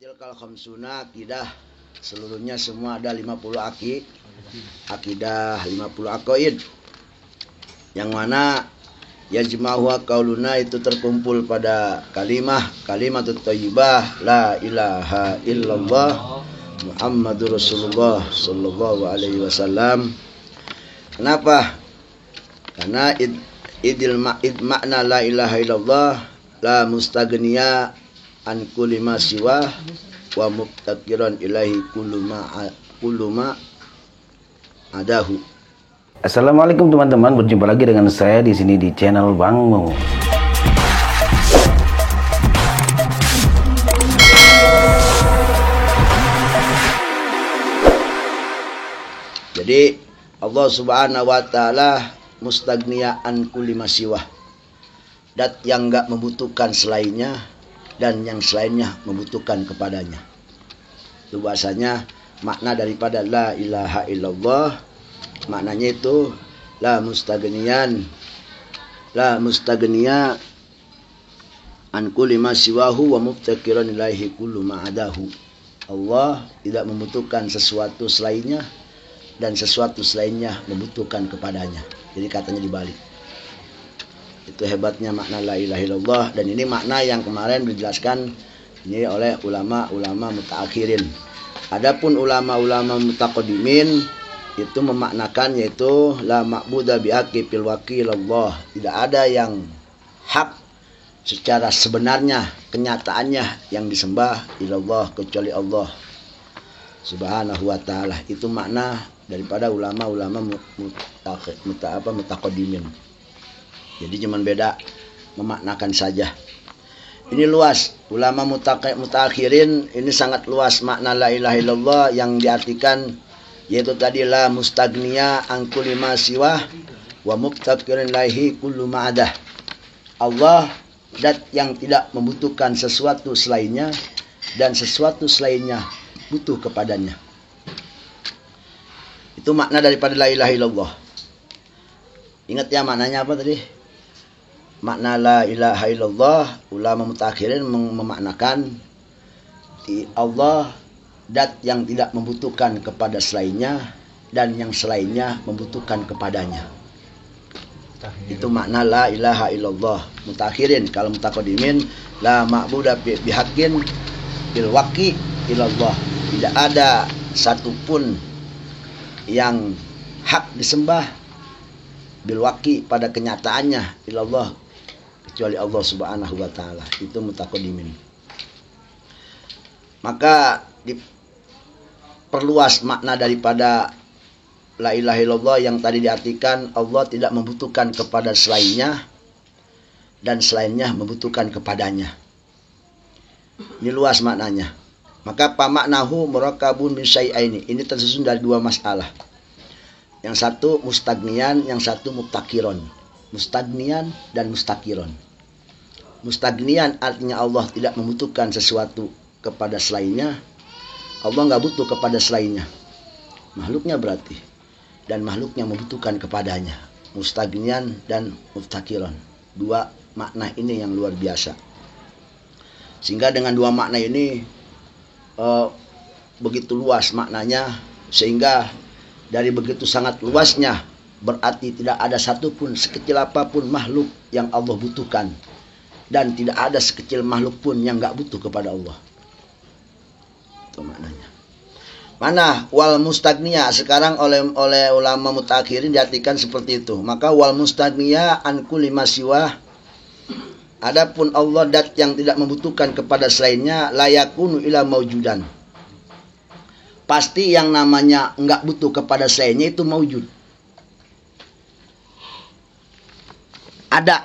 Tilkal khamsuna akidah, seluruhnya semua ada 50 akidah, 50 aqaid. Yang mana yajma'u qauluna itu terkumpul pada kalimatut thayyibah la ilaha illallah Muhammadur Rasulullah sallallahu alaihi wasallam. Kenapa? Karena idil makna la ilaha illallah la mustaghniya an kulli ma siwa wa mubtakiran ilahi kullu ma adahu. Assalamualaikum teman-teman, berjumpa lagi dengan saya di sini di channel Bang Mo. Jadi Allah Subhanahu wa taala mustaghniya an kulli ma siwa. Dat yang enggak membutuhkan selainnya dan yang selainnya membutuhkan kepadanya. Itu bahasanya makna daripada la ilaha illallah. Maknanya itu la mustaghniya an kulli ma siwahu wa mubtakiran ilaihi kullu ma adahu. Allah tidak membutuhkan sesuatu selainnya dan sesuatu selainnya membutuhkan kepadanya. Jadi katanya dibalik. Itu hebatnya makna la ilaha illallah, dan ini makna yang kemarin dijelaskan ini oleh ulama-ulama mutaakhirin. Adapun ulama-ulama mutaqaddimin itu memaknakan yaitu la ma'budu bihaqqi fil waqi illallah. Tidak ada yang hak secara sebenarnya, kenyataannya yang disembah ilallah kecuali Allah Subhanahu wa taala. Itu makna daripada ulama-ulama mutaqaddimin. Jadi cuma beda memaknakan saja. Ini luas. Ulama mutaakhirin ini sangat luas makna la ilaha illallah yang diartikan yaitu tadi la mustaghniya an kulli ma siwa wa mubtakirin ilaihi kullu ma adah. Allah zat yang tidak membutuhkan sesuatu selainnya dan sesuatu selainnya butuh kepadanya. Itu makna daripada la ilaha illallah. Ingat ya maknanya apa tadi? Makna la ilaha illallah, ulama mutakhirin memaknakan Allah zat yang tidak membutuhkan kepada selainnya dan yang selainnya membutuhkan kepadanya. Itu makna la ilaha illallah mutakhirin. Kalau mutaqaddimin la ma'budu bihaqqin bil waqi illallah. Tidak ada satupun yang hak disembah bil waqi pada kenyataannya illallah kecuali Allah Subhanahu wa taala. Itu mutaqaddimin. Maka diperluas makna daripada la ilaha illallah yang tadi diartikan Allah tidak membutuhkan kepada selainnya dan selainnya membutuhkan kepadanya. Ini luas maknanya. Maka pamaknahu murakkabun min syai'aini. Ini tersusun dari dua masalah. Yang satu mustaghniyan, yang satu mubtakiron. Mustaghniyan dan mustakiron. Mustaghniyan artinya Allah tidak membutuhkan sesuatu kepada selainnya. Allah nggak butuh kepada selainnya. Makhluknya berarti. Dan makhluknya membutuhkan kepadanya. Mustaghniyan dan mubtakiron. Dua makna ini yang luar biasa. Sehingga dengan dua makna ini begitu luas maknanya, sehingga dari begitu sangat luasnya berarti tidak ada satupun sekecil apapun makhluk yang Allah butuhkan, dan tidak ada sekecil makhluk pun yang nggak butuh kepada Allah. Itu maknanya. Mana wal mustaghniya sekarang oleh ulama mutakhirin diartikan seperti itu. Maka wal mustaghniya an kulli ma siwa, adapun Allah zat yang tidak membutuhkan kepada selainnya la yakunu ila maujudan. Pasti yang namanya enggak butuh kepada selainnya itu maujud. Ada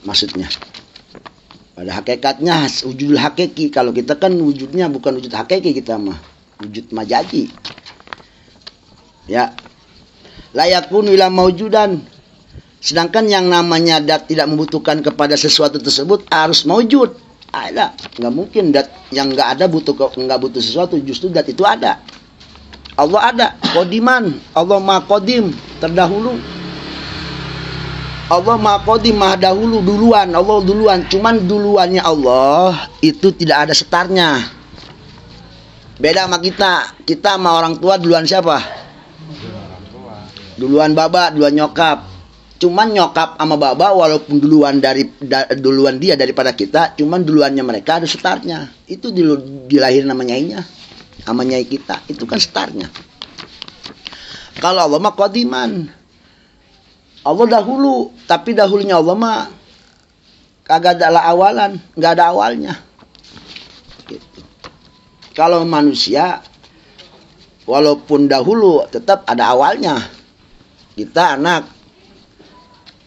maksudnya. Pada hakikatnya wujudul hakiki. Kalau kita kan wujudnya bukan wujud hakiki, kita mah wujud majazi. Ya. La yakunu ila maujudan. Sedangkan yang namanya dat tidak membutuhkan kepada sesuatu tersebut harus maujud. Ada. Nggak mungkin dat yang nggak ada nggak butuh sesuatu, justru dat itu ada. Allah ada, qadiman. Allah maha qadim, terdahulu. Allah maha qadim, maha dahulu, duluan. Allah duluan. Cuman duluannya Allah itu tidak ada setarnya. Beda sama kita. Kita sama orang tua duluan siapa? Duluan baba, duluan nyokap. Cuman nyokap sama baba walaupun duluan dia daripada kita, cuman duluannya mereka ada startnya. Itu dilahirin sama nyainya, sama nyai kita. Itu kan startnya. Kalau Allah mah qadiman. Allah dahulu, tapi dahulunya Allah mah kagak ada awalan, nggak ada awalnya. Gitu. Kalau manusia, walaupun dahulu, tetap ada awalnya. Kita anak,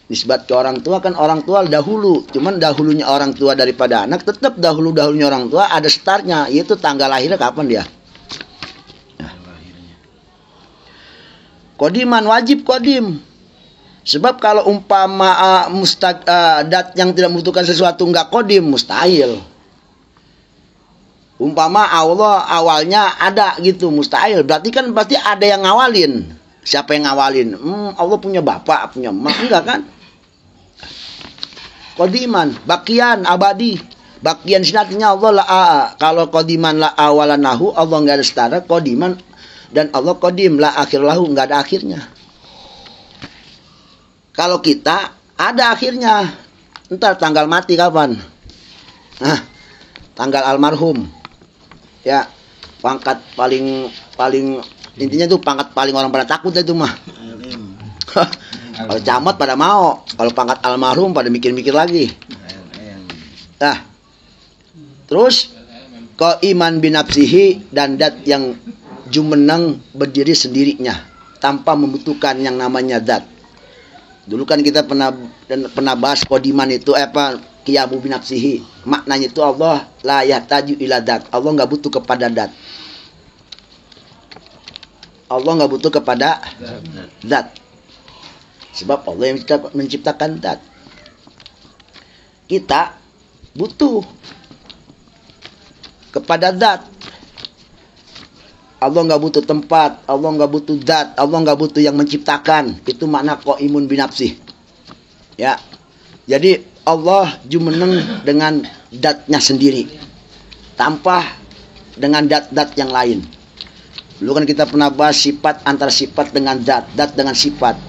nisbat ke orang tua kan orang tua dahulu. Cuman dahulunya orang tua daripada anak, tetap dahulunya orang tua ada startnya, yaitu tanggal lahirnya kapan dia. Nah. Qadiman, wajib qadim. Sebab kalau umpama dat yang tidak membutuhkan sesuatu nggak qadim, mustahil. Umpama Allah awalnya ada gitu, mustahil. Berarti kan pasti ada yang ngawalin. Siapa yang ngawalin? Allah punya bapak, punya emak, enggak kan? Qadiman, bakian, abadi. Bakian sini artinya Allah la kalau qadiman la awalan nahu, Allah enggak ada setara, qadiman dan Allah qadim la akhir lahu, enggak ada akhirnya. Kalau kita ada akhirnya. Entar tanggal mati kapan? Nah, tanggal almarhum. Ya, pangkat paling intinya tuh pangkat paling orang pada takut itu mah. Kalau camat pada mau, kalau pangkat almarhum pada mikir-mikir lagi. Nah, terus iman binafsihi dan dat yang jumeneng berdiri sendirinya tanpa membutuhkan yang namanya dat. Dulu kan kita pernah bahas qadiman itu qiyamu binafsihi. Maknanya itu Allah la yahtaju ila dat. Allah enggak butuh kepada dat. Allah enggak butuh kepada dat. Sebab Allah yang menciptakan dat. Kita butuh kepada dat. Allah enggak butuh tempat, Allah enggak butuh dat, Allah enggak butuh yang menciptakan. Itu makna qaimun binafsih. Ya. Jadi Allah jumeneng dengan datnya sendiri, tanpa dengan dat-dat yang lain. Dulu kan kita pernah bahas sifat antara sifat dengan dat dengan sifat.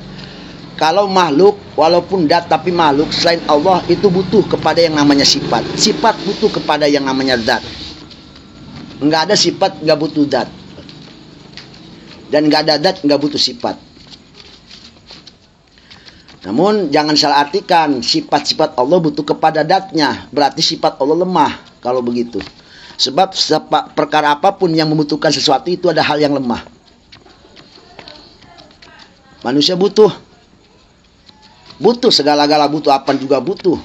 Kalau makhluk, walaupun dat tapi makhluk selain Allah itu butuh kepada yang namanya sifat. Sifat butuh kepada yang namanya dat. Enggak ada sifat enggak butuh dat. Dan enggak ada dat enggak butuh sifat. Namun jangan salah artikan sifat-sifat Allah butuh kepada datnya. Berarti sifat Allah lemah kalau begitu. Sebab perkara apapun yang membutuhkan sesuatu itu ada hal yang lemah. Manusia butuh. Butuh segala-gala butuh, apa juga butuh.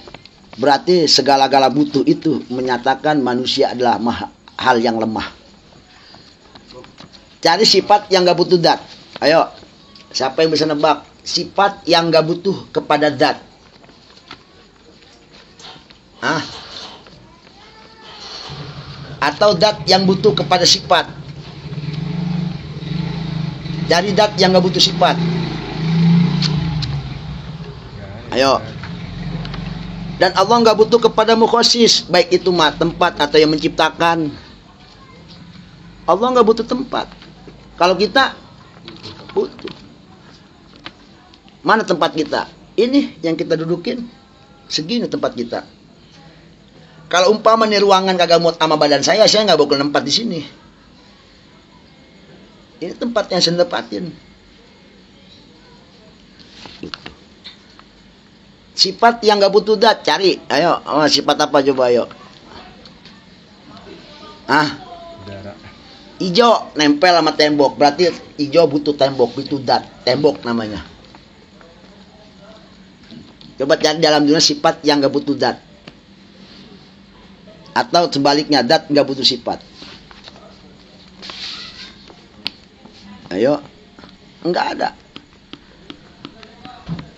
Berarti segala-gala butuh itu menyatakan manusia adalah hal yang lemah. Cari sifat yang gak butuh dat. Ayo, siapa yang bisa nebak? Sifat yang gak butuh kepada zat. Atau zat yang butuh kepada sifat. Dari zat yang gak butuh sifat. Ayo. Dan Allah gak butuh kepada mukhasis, baik itu tempat atau yang menciptakan. Allah gak butuh tempat. Kalau kita butuh. Mana tempat kita? Ini yang kita dudukin. Segini tempat kita. Kalau umpama nih ruangan kagak muat sama badan saya nggak bakal nempat di sini. Ini tempat yang saya tempatin. Sifat yang nggak butuh dat, cari. Ayo, sifat apa coba ayo? Ijo nempel sama tembok, berarti ijo butuh tembok, butuh dat. Tembok namanya. Coba cari dalam dunia sifat yang gak butuh dat. Atau sebaliknya, dat gak butuh sifat. Ayo. Enggak ada.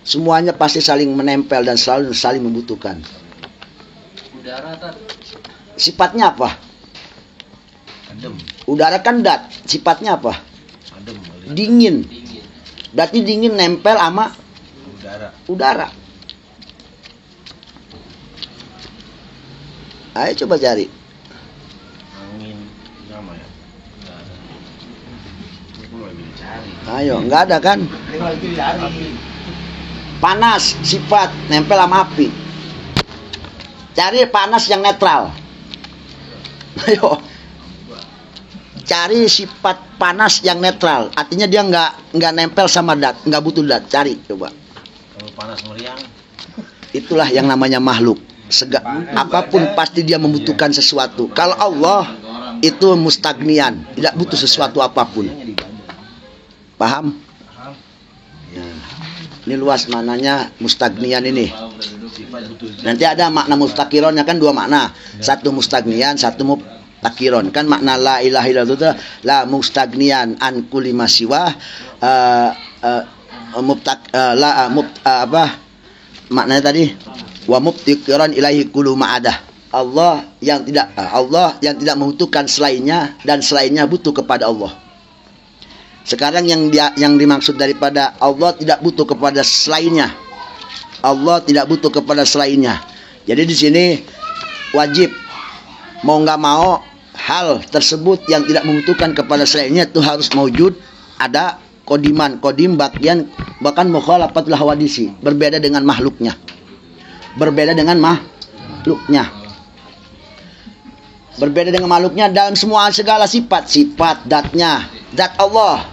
Semuanya pasti saling menempel dan selalu saling membutuhkan. Udara kan? Sifatnya apa? Adem. Udara kan dat. Sifatnya apa? Adem. Dingin. Berarti dingin nempel sama udara. Ayo coba cari. Angin sama ya. Ayo, nggak ada kan? Panas, sifat nempel sama api. Cari panas yang netral. Ayo. Cari sifat panas yang netral. Artinya dia nggak nempel sama dat, nggak butuh dat. Cari coba. Kalau panas meriang. Itulah yang namanya makhluk. Apapun pasti dia membutuhkan sesuatu. Kalau Allah itu mustagnian, tidak butuh sesuatu apapun. Paham? Ya. Ini luas maknanya mustagnian ini. Nanti ada makna mustakironnya kan dua makna. Satu mustagnian, satu muftakiron. Kan makna la ilaha illallah itu la mustagnian an kulli ma siwa maknanya tadi wa muftakiron ilahi kullu ma'adah. Allah yang tidak membutuhkan selainnya dan selainnya butuh kepada Allah. Sekarang yang dimaksud daripada Allah tidak butuh kepada selainnya. Allah tidak butuh kepada selainnya. Jadi di sini wajib mau nggak mau hal tersebut yang tidak membutuhkan kepada selainnya itu harus mewujud, ada kodim bagian bahkan mukhalafatul hawadisi, berbeda dengan makhluknya. Berbeda dengan makhluknya. Berbeda dengan makhluknya dalam semua segala sifat datnya. Dat Allah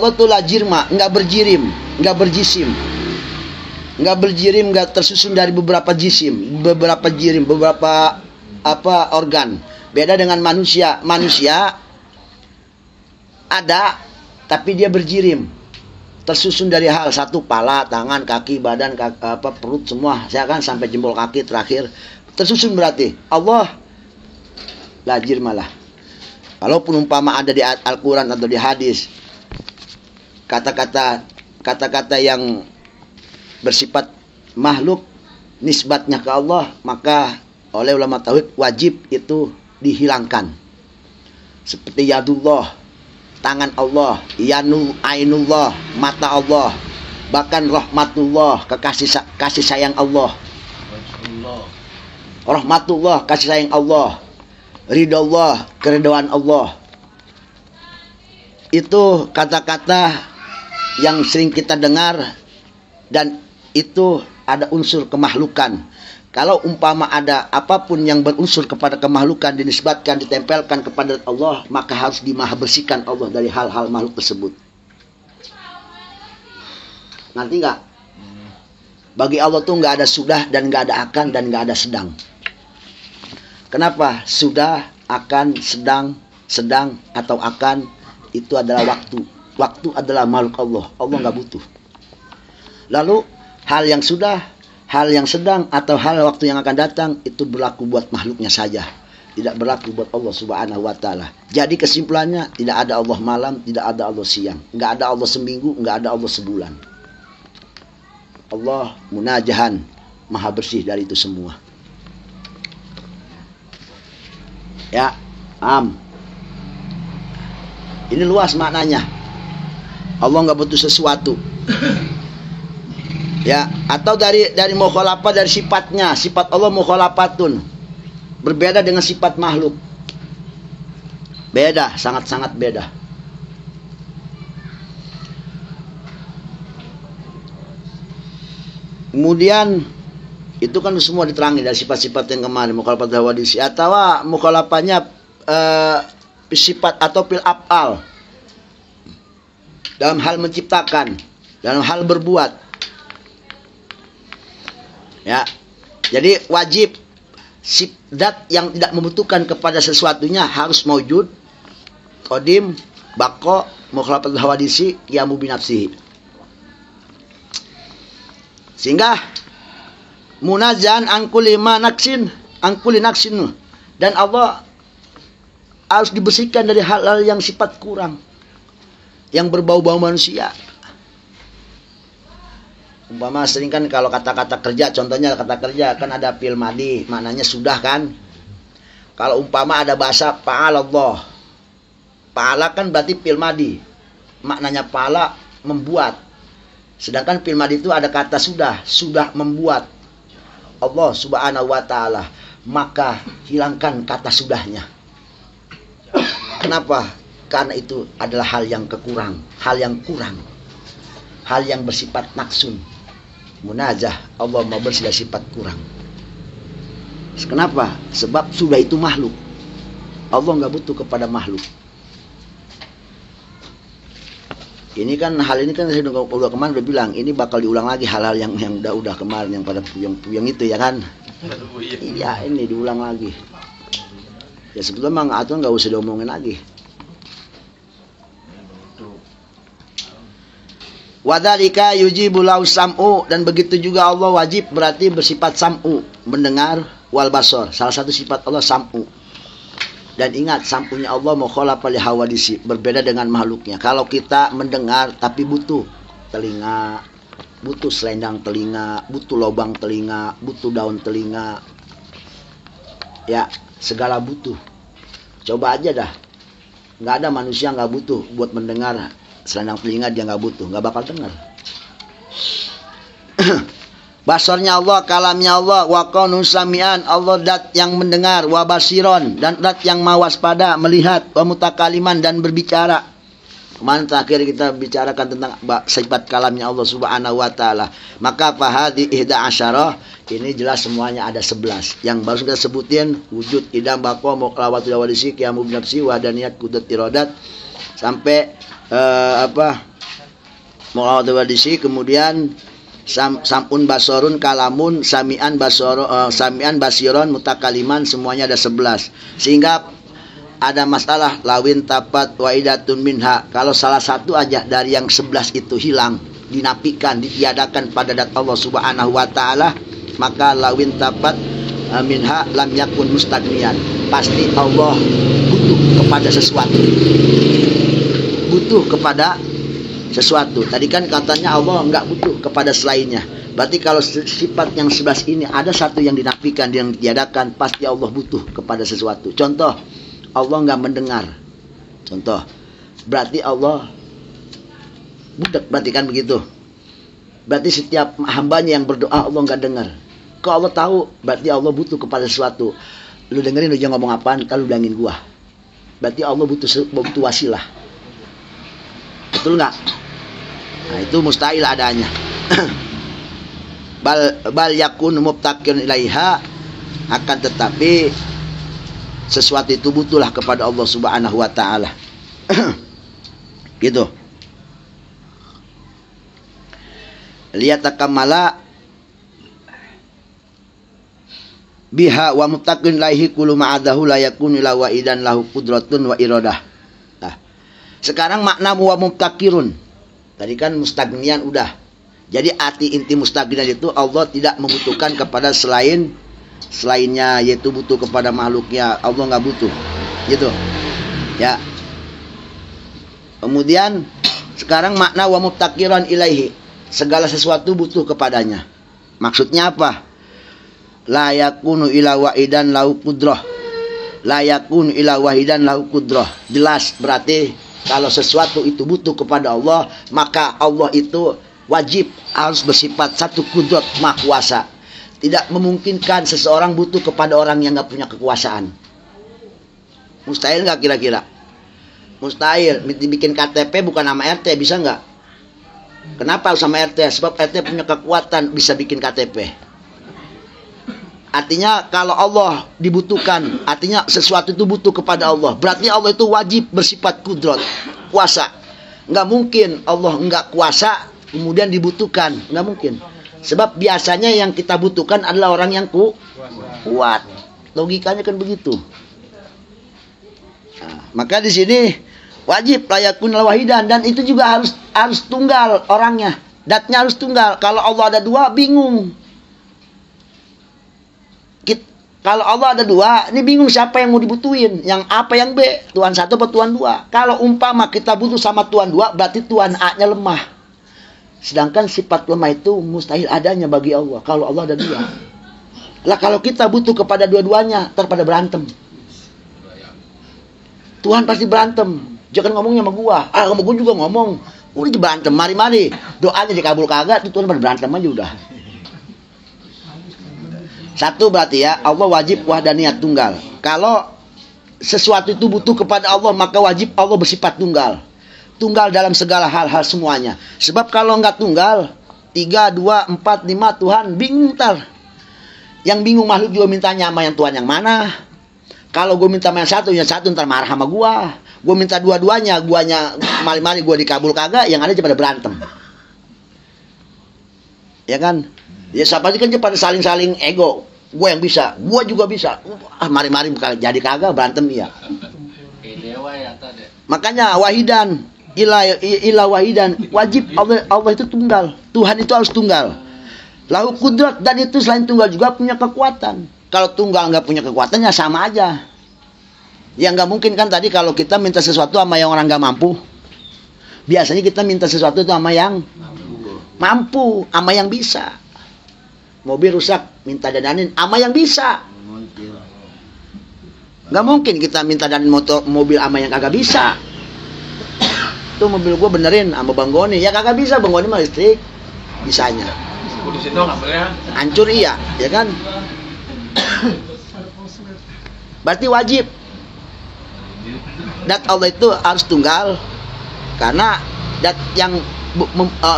itu la jirma, enggak berjirim, enggak berjisim. Enggak berjirim, enggak tersusun dari beberapa jisim, beberapa jirim, beberapa organ. Beda dengan manusia. Manusia ada tapi dia berjirim. Tersusun dari hal satu, pala, tangan, kaki, badan, perut semua. Saya kan sampai jempol kaki terakhir. Tersusun berarti. Allah la jirma lah. Kalaupun umpama ada di Al-Quran atau di hadis kata-kata yang bersifat makhluk nisbatnya ke Allah, maka oleh ulama tauhid wajib itu dihilangkan. Seperti yadullah, tangan Allah, ainullah, mata Allah, bahkan rahmatullah, kasih sayang Allah. Rahmatullah, kasih sayang Allah. Ridha Allah, keridhaan Allah. Itu kata-kata yang sering kita dengar dan itu ada unsur kemahlukan. Kalau umpama ada apapun yang berunsur kepada kemahlukan dinisbatkan, ditempelkan kepada Allah, maka harus dimahabersihkan Allah dari hal-hal makhluk tersebut. Ngerti nggak? Bagi Allah tuh nggak ada sudah dan nggak ada akan dan nggak ada sedang. Kenapa? Sudah, akan, sedang atau akan itu adalah waktu. Waktu adalah makhluk Allah. Allah nggak butuh. Lalu hal yang sudah, hal yang sedang atau hal waktu yang akan datang itu berlaku buat makhluknya saja. Tidak berlaku buat Allah Subhanahu wa taala. Jadi kesimpulannya tidak ada Allah malam, tidak ada Allah siang, nggak ada Allah seminggu, nggak ada Allah sebulan. Allah munajahan, maha bersih dari itu semua. Ya, ini luas maknanya. Allah nggak butuh sesuatu. Ya, atau dari mukhalafah dari sifatnya, sifat Allah mukhalafatun. Berbeda dengan sifat makhluk. Beda, sangat-sangat beda. Kemudian itu kan semua diterangi dari sifat-sifat yang kemarin, mukhalafat hawadisi atau mukhalafatnya sifat atau fil af'al dalam hal menciptakan, dalam hal berbuat. Ya. Jadi wajib dat yang tidak membutuhkan kepada sesuatunya harus mewujud, qadim, baqa, mukhalafat hawadisi, qiyamu binafsihi. Sehingga munazan angkuli naksin, angkuli naksin, dan Allah harus dibersihkan dari hal-hal yang sifat kurang, yang berbau-bau manusia. Umpama sering kan kalau kata-kata kerja, contohnya kata kerja kan ada fi'il madhi, maknanya sudah kan. Kalau umpama ada bahasa fa'alallah, fa'ala kan berarti fi'il madhi, maknanya fa'ala membuat. Sedangkan fi'il madhi itu ada kata sudah membuat Allah Subhanahu wa taala, maka hilangkan kata sudahnya. Kenapa? karena itu adalah hal yang kurang, hal yang bersifat naksun. Munazah, Allah mau bersifat sifat kurang. Kenapa? Sebab sudah itu makhluk. Allah nggak butuh kepada makhluk. Ini kan hal ini kan saya udah kemarin udah bilang, ini bakal diulang lagi hal-hal yang udah kemarin yang pada puyeng itu ya kan. Iya, ini diulang lagi. Ya sebetulnya Mang Atun nggak usah diomongin lagi. Wadhalika yujibu lau sam'u, dan begitu juga Allah wajib berarti bersifat sam'u, mendengar, wal basor. Salah satu sifat Allah sam'u. Dan ingat, sampunya Allah mukhalafa li hawadisi, berbeda dengan makhluknya. Kalau kita mendengar tapi butuh telinga, butuh selendang telinga, butuh lubang telinga, butuh daun telinga, ya segala butuh. Coba aja dah, nggak ada manusia nggak butuh buat mendengar. Selendang telinga dia nggak butuh, nggak bakal dengar. Basarnya Allah, kalamnya Allah, wa kaunu samian, Allah dat yang mendengar, wa basiron, dan dat yang mawaspada, melihat, wa mutakaliman, dan berbicara. Kemarin terakhir kita bicarakan tentang sifat kalamnya Allah subhanahu wa ta'ala. Maka fahadi ihda asyarah, ini jelas semuanya ada 11. Yang baru kita sebutin, wujud, idam, bako, muqlawatu dawadisi, kiamu binafsi, wadaniyat, kudat, irodat, sampai muqlawatu dawadisi, kemudian samun basorun kalamun samian basiron mutakaliman, semuanya ada 11. Sehingga ada masalah lawin tapat waidatun minha, kalau salah satu aja dari yang 11 itu hilang, dinafikan, ditiadakan pada dat Allah subhanahu wa ta'ala, maka lawin tapat minha lam yakun mustagnian, pasti Allah butuh kepada sesuatu, Tadi kan katanya Allah nggak butuh kepada selainnya. Berarti kalau sifat yang 11 ini ada satu yang dinafikan, yang ditiadakan, pasti Allah butuh kepada sesuatu. Contoh, Allah nggak mendengar. Contoh, berarti Allah budak, berarti kan begitu. Berarti setiap hambanya yang berdoa Allah nggak dengar. Kalau Allah tahu, berarti Allah butuh kepada sesuatu. Lu dengerin, lu jangan ngomong apaan, kalau bilangin gua. Berarti Allah butuh wasilah. Betul nggak? Nah, itu mustahil adanya. bal yakun mubtakirun ilaiha, akan tetapi sesuatu itu butuhlah kepada Allah subhanahu wa ta'ala. Gitu. Lihat takamala biha wa mubtakirun ilaihi kullu ma'adahu la yakun ila wa idan lahu qudratun wa iradah. Nah, sekarang makna wa mubtakirun. Tadi kan mustagnian udah. Jadi arti inti mustagnian itu Allah tidak membutuhkan kepada selainnya, yaitu butuh kepada makhluknya. Allah nggak butuh. Gitu. Ya. Kemudian sekarang makna wa mubtakiran ilaihi, segala sesuatu butuh kepadanya. Maksudnya apa? La yakunu ila wahidan lahu qudrah. La yakunu ila wahidan lahu qudrah. Jelas berarti kalau sesuatu itu butuh kepada Allah, maka Allah itu wajib harus bersifat satu kudrat maha kuasa. Tidak memungkinkan seseorang butuh kepada orang yang nggak punya kekuasaan. Mustahil nggak kira-kira? Mustahil. Dibikin KTP bukan nama RT, bisa nggak? Kenapa harus sama RT? Sebab RT punya kekuatan bisa bikin KTP. Artinya kalau Allah dibutuhkan, artinya sesuatu itu butuh kepada Allah. Berarti Allah itu wajib bersifat kudrat, kuasa. Nggak mungkin Allah nggak kuasa kemudian dibutuhkan, nggak mungkin. Sebab biasanya yang kita butuhkan adalah orang yang kuat. Logikanya kan begitu. Nah, maka di sini wajib layakun wahidan, dan itu juga harus tunggal orangnya. Datnya harus tunggal. Kalau Allah ada dua, bingung. Kalau Allah ada dua, ini bingung siapa yang mau dibutuhin. Yang A apa yang B? Tuhan satu atau Tuhan dua? Kalau umpama kita butuh sama Tuhan dua, berarti Tuhan A-nya lemah. Sedangkan sifat lemah itu mustahil adanya bagi Allah. Kalau Allah ada dua. Lah kalau kita butuh kepada dua-duanya, pada berantem. Tuhan pasti berantem. Jangan ngomongnya sama gua. Sama gua juga ngomong. Udah berantem, mari-mari. Doanya dikabul kagak, Tuhan pada berantem aja udah. Satu berarti ya, Allah wajib wahdaniyat tunggal. Kalau sesuatu itu butuh kepada Allah, maka wajib Allah bersifat tunggal. Tunggal dalam segala hal-hal semuanya. Sebab kalau enggak tunggal, 3, 2, 4, 5 Tuhan bingung ntar. Yang bingung makhluk juga mintanya sama yang Tuhan yang mana. Kalau gue minta sama yang satu ntar marah sama gue. Gue minta dua-duanya, guanya mari-mari gue dikabul kagak, yang ada pada berantem. Ya kan? Ya siapa sih kan pada saling-saling ego. Gue yang bisa, gue juga bisa. Mari-mari jadi kagak berantem iya. Makanya wahidan, ilah wahidan, wajib Allah itu tunggal. Tuhan itu harus tunggal. Lahu kudrat, dan itu selain tunggal juga punya kekuatan. Kalau tunggal nggak punya kekuatannya sama aja. Yang nggak mungkin kan tadi kalau kita minta sesuatu sama yang orang nggak mampu. Biasanya kita minta sesuatu itu sama yang mampu, sama yang bisa. Mobil rusak, minta dadanin sama yang bisa. Nggak mungkin kita minta dadanin mobil sama yang kagak bisa. Tuh mobil gue benerin sama Bang Goni, ya kagak bisa, Bang Goni mah listrik, bisanya. Hancur iya, ya kan? Berarti wajib. Dat Allah itu harus tunggal karena dat yang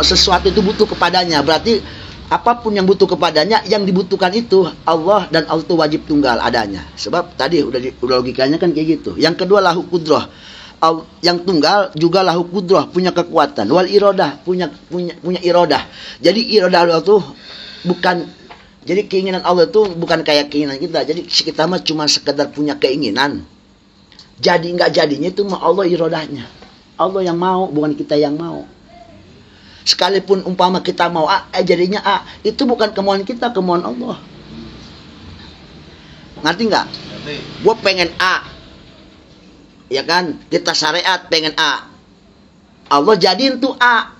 sesuatu itu butuh kepadanya. Berarti apapun yang butuh kepadanya, yang dibutuhkan itu Allah, dan Allah itu wajib tunggal adanya. Sebab tadi udah logikanya kan kayak gitu. Yang kedua lahu kudrah. Yang tunggal juga lahu kudrah, punya kekuatan. Wal iradah, punya iradah. Jadi iradah Allah itu bukan, jadi keinginan Allah itu bukan kayak keinginan kita. Jadi kita mah cuma sekedar punya keinginan. Jadi nggak jadinya itu mah Allah iradahnya. Allah yang mau, bukan kita yang mau. Sekalipun umpama kita mau A, jadinya A. Itu bukan kemauan kita, kemauan Allah. Ngerti nggak? Gue pengen A, ya kan? Kita syariat pengen A. Allah jadiin tuh A.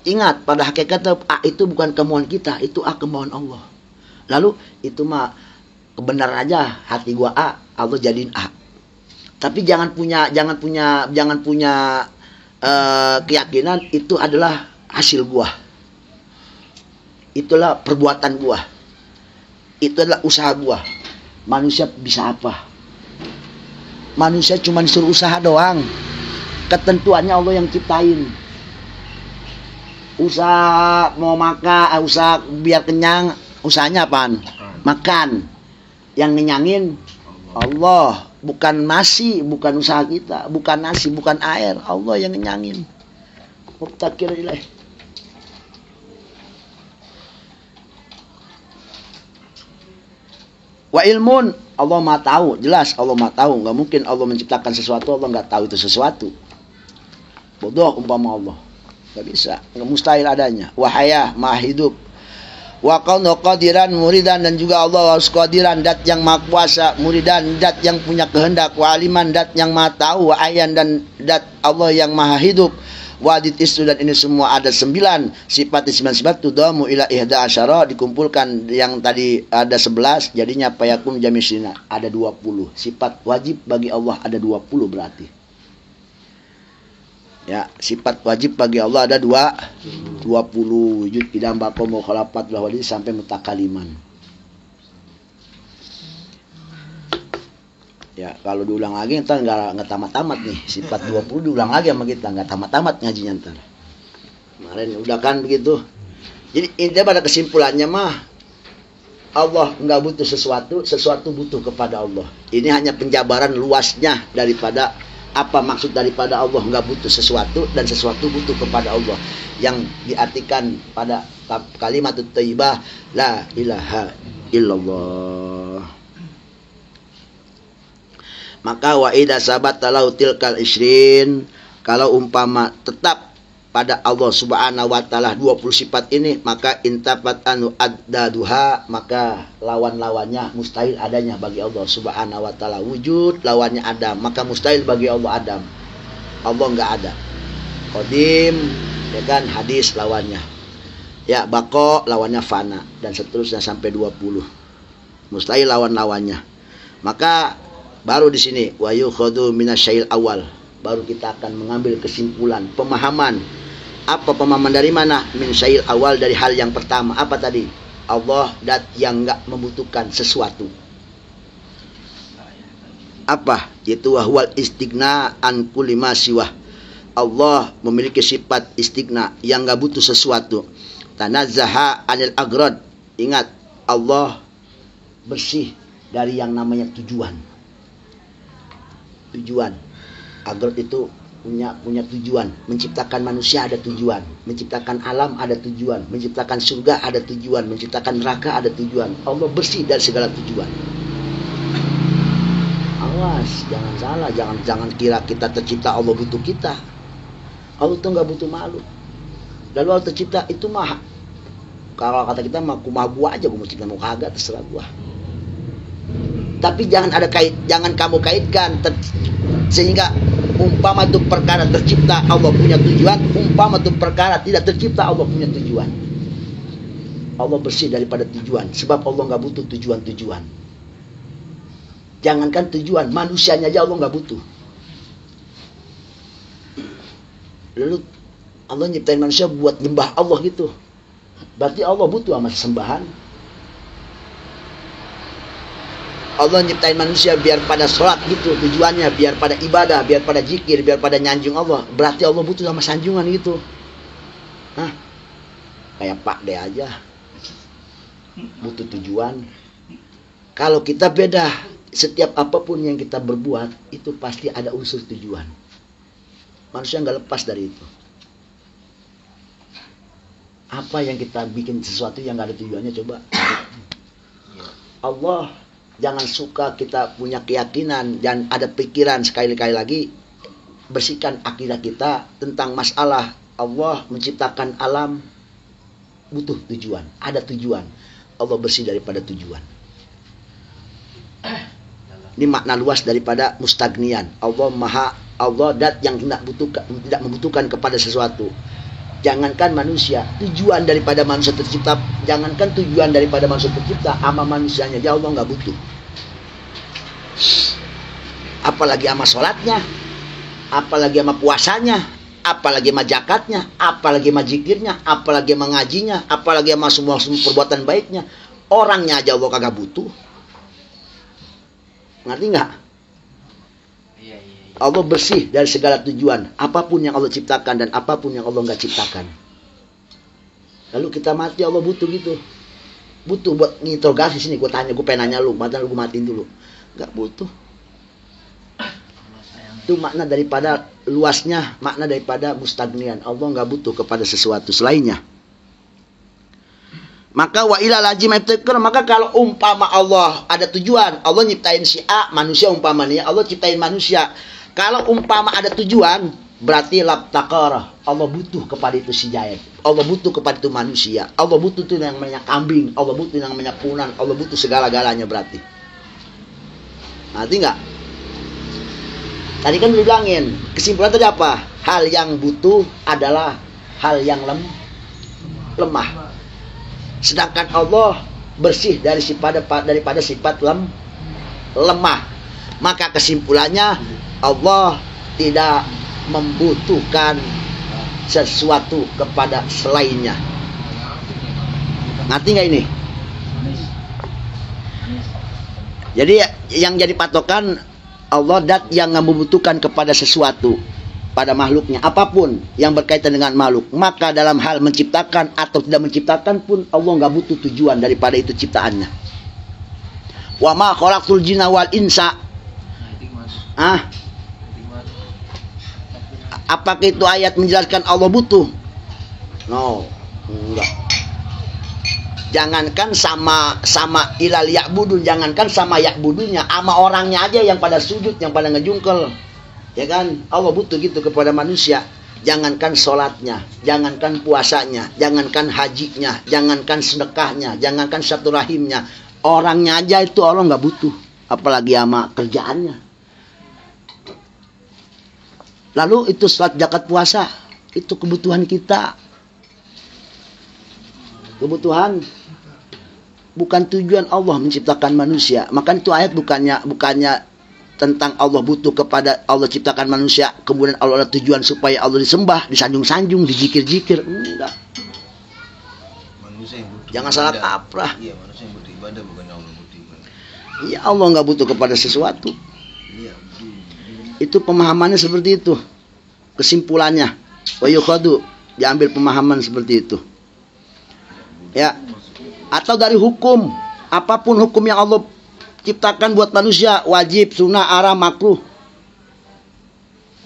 Ingat, pada hakikatnya A itu bukan kemauan kita, itu A kemauan Allah. Lalu itu mah kebenaran aja, hati gua A, Allah jadiin A. Tapi jangan punya keyakinan itu adalah hasil gua. Itulah perbuatan gua. Itu adalah usaha gua. Manusia bisa apa? Manusia cuma disuruh usaha doang. Ketentuannya Allah yang ciptain. Usaha mau makan, usaha biar kenyang, usahanya apaan? Makan. Yang ngenyangin Allah. Bukan nasi, bukan usaha kita. Bukan nasi, bukan air. Allah yang ngenyangin. Mubtakir ilaih. Wa ilmun, Allah Maha tahu, jelas Allah Maha tahu. Nggak mungkin Allah menciptakan sesuatu Allah nggak tahu itu sesuatu. Bodoh umpama Allah, nggak bisa, nggak mustahil adanya. Wahaya, Maha hidup. Wa kaunu qadiran muridan, dan juga Allah harus qadiran, dat yang maha kuasa, muridan, dat yang punya kehendak, wa aliman, dat yang maha tahu, wa ayan, dan dat Allah yang maha hidup. Wadid istu, dan ini semua ada 9 sifat, 9 sifat tudamu ila ihda asyara, dikumpulkan yang tadi ada 11, jadinya payakun jamisina ada 20. Sifat wajib bagi Allah ada 20 berarti. Ya, sifat wajib bagi Allah ada 20. Wujud idam baqo mukhalafat lahwali sampai mutakaliman. Ya, kalau diulang lagi ntar nggak tamat-tamat nih. Sifat 20 diulang lagi sama kita, nggak tamat-tamat ngajinya ntar. Kemarin udah kan begitu. Jadi ini pada kesimpulannya mah Allah nggak butuh sesuatu, sesuatu butuh kepada Allah. Ini hanya penjabaran luasnya daripada apa maksud daripada Allah nggak butuh sesuatu dan sesuatu butuh kepada Allah, yang diartikan pada kalimat thayyibah la ilaha illallah. Maka wa idza sabata lahu tilkal isrin, kalau umpama tetap pada Allah Subhanahu wa taala 20 sifat ini, maka intafat anu addaduha, maka lawan-lawannya mustahil adanya bagi Allah Subhanahu wa taala. Wujud lawannya Adam, maka mustahil bagi Allah Adam. Allah enggak ada. Qadim, ya kan, hadis lawannya. Ya, baqo lawannya fana, dan seterusnya sampai 20. Mustahil lawan-lawannya. Maka baru di sini wa yukhadhu minasyail awal, baru kita akan mengambil kesimpulan, pemahaman. Apa pemahaman dari mana? Min syail awal, dari hal yang pertama. Apa tadi? Allah dat yang enggak membutuhkan sesuatu. Apa? yaitu wahwal istighna an kulli ma siwah. Allah memiliki sifat istighna yang enggak butuh sesuatu. Tanazzaha anil agrad. Ingat, Allah bersih dari yang namanya tujuan. Tujuan. Agrad itu punya tujuan. Menciptakan manusia ada tujuan, menciptakan alam ada tujuan, menciptakan surga ada tujuan, menciptakan neraka ada tujuan. Allah bersih dari segala tujuan. Awas, jangan salah, jangan kira kita tercipta Allah butuh kita. Allah tuh nggak butuh makhluk. Lalu Allah tercipta itu mah, kalau kata kita mah gua aja, gua mau cipta mau kagak terserah gua. Tapi jangan kamu kaitkan sehingga umpama itu perkara tercipta Allah punya tujuan, umpama itu perkara tidak tercipta Allah punya tujuan. Allah bersih daripada tujuan, sebab Allah nggak butuh tujuan-tujuan. Jangankan tujuan, manusianya aja Allah nggak butuh. Lalu Allah nyiptain manusia buat nyembah Allah gitu, berarti Allah butuh sama sembahan. Allah nyiptain manusia biar pada sholat gitu, tujuannya biar pada ibadah, biar pada zikir, biar pada nyanjung Allah. Berarti Allah butuh sama sanjungan gitu. Hah? Kayak Pak D aja butuh tujuan. Kalau kita beda, setiap apapun yang kita berbuat itu pasti ada unsur tujuan. Manusia nggak lepas dari itu. Apa yang kita bikin sesuatu yang nggak ada tujuannya, coba. Allah jangan suka kita punya keyakinan dan ada pikiran, sekali-kali lagi bersihkan akidah kita tentang masalah Allah menciptakan alam butuh tujuan, ada tujuan. Allah bersih daripada tujuan. Ini makna luas daripada mustagnian. Allah dat yang tidak membutuhkan kepada sesuatu. Jangankan manusia, tujuan daripada manusia tercipta, jangankan tujuan daripada manusia tercipta, ama manusianya aja Allah nggak butuh. Apalagi ama sholatnya, apalagi ama puasanya, apalagi sama zakatnya, apalagi sama zikirnya, apalagi sama ngajinya, apalagi sama semua perbuatan baiknya. Orangnya aja Allah kagak butuh. Ngerti nggak? Allah bersih dari segala tujuan, apapun yang Allah ciptakan dan apapun yang Allah nggak ciptakan. Lalu kita mati Allah butuh gitu, butuh buat nginterogasi sini. Gue pengen nanya lu, mata lu gue matiin dulu. Nggak butuh. Itu makna daripada luasnya, makna daripada mustagnian. Allah nggak butuh kepada sesuatu selainnya. Maka wa ila lazim ibtikar, maka kalau umpama Allah ada tujuan, Allah nyiptain si A manusia umpamanya, Allah ciptain manusia. Kalau umpama ada tujuan, berarti labtakar, Allah butuh kepada itu si jahit, Allah butuh kepada itu manusia, Allah butuh itu yang namanya kambing, Allah butuh yang namanya punan, Allah butuh segala-galanya berarti. Ngerti nggak? Tadi kan dibilangin, kesimpulan tadi apa? Hal yang butuh adalah hal yang lemah. Sedangkan Allah bersih daripada sifat lemah. Maka kesimpulannya Allah tidak membutuhkan sesuatu kepada selainnya. Ngerti nggak ini? Jadi yang jadi patokan Allah dat yang membutuhkan kepada sesuatu pada makhluknya, apapun yang berkaitan dengan makhluk. Maka dalam hal menciptakan atau tidak menciptakan pun Allah nggak butuh tujuan daripada itu ciptaannya. Wa ma khalaqtul jinna wal insa. Apakah itu ayat menjelaskan Allah butuh? No, enggak. Jangankan sama ilal ya'budun, jangankan sama ya'budunya, ama orangnya aja yang pada sujud, yang pada ngejungkel. Ya kan? Allah butuh gitu kepada manusia. Jangankan sholatnya, jangankan puasanya, jangankan hajinya, jangankan sedekahnya, jangankan silaturahimnya. Orangnya aja itu Allah nggak butuh, apalagi sama kerjaannya. Lalu itu sholat, zakat, puasa, itu kebutuhan kita. Kebutuhan, bukan tujuan Allah menciptakan manusia. Maka itu ayat bukannya tentang Allah butuh kepada Allah ciptakan manusia, kemudian Allah ada tujuan supaya Allah disembah, disanjung-sanjung, dijikir-jikir. Enggak. Manusia yang butuh. Jangan salah kaprah. Iya, manusia yang butuh ibadah, bukan Allah butuh ibadah. Iya, Allah nggak butuh kepada sesuatu. Iya, Itu pemahamannya seperti itu. Kesimpulannya, wa yukhadu, diambil pemahaman seperti itu. Ya. Atau dari hukum, apapun hukum yang Allah ciptakan buat manusia, wajib, sunnah, haram, makruh.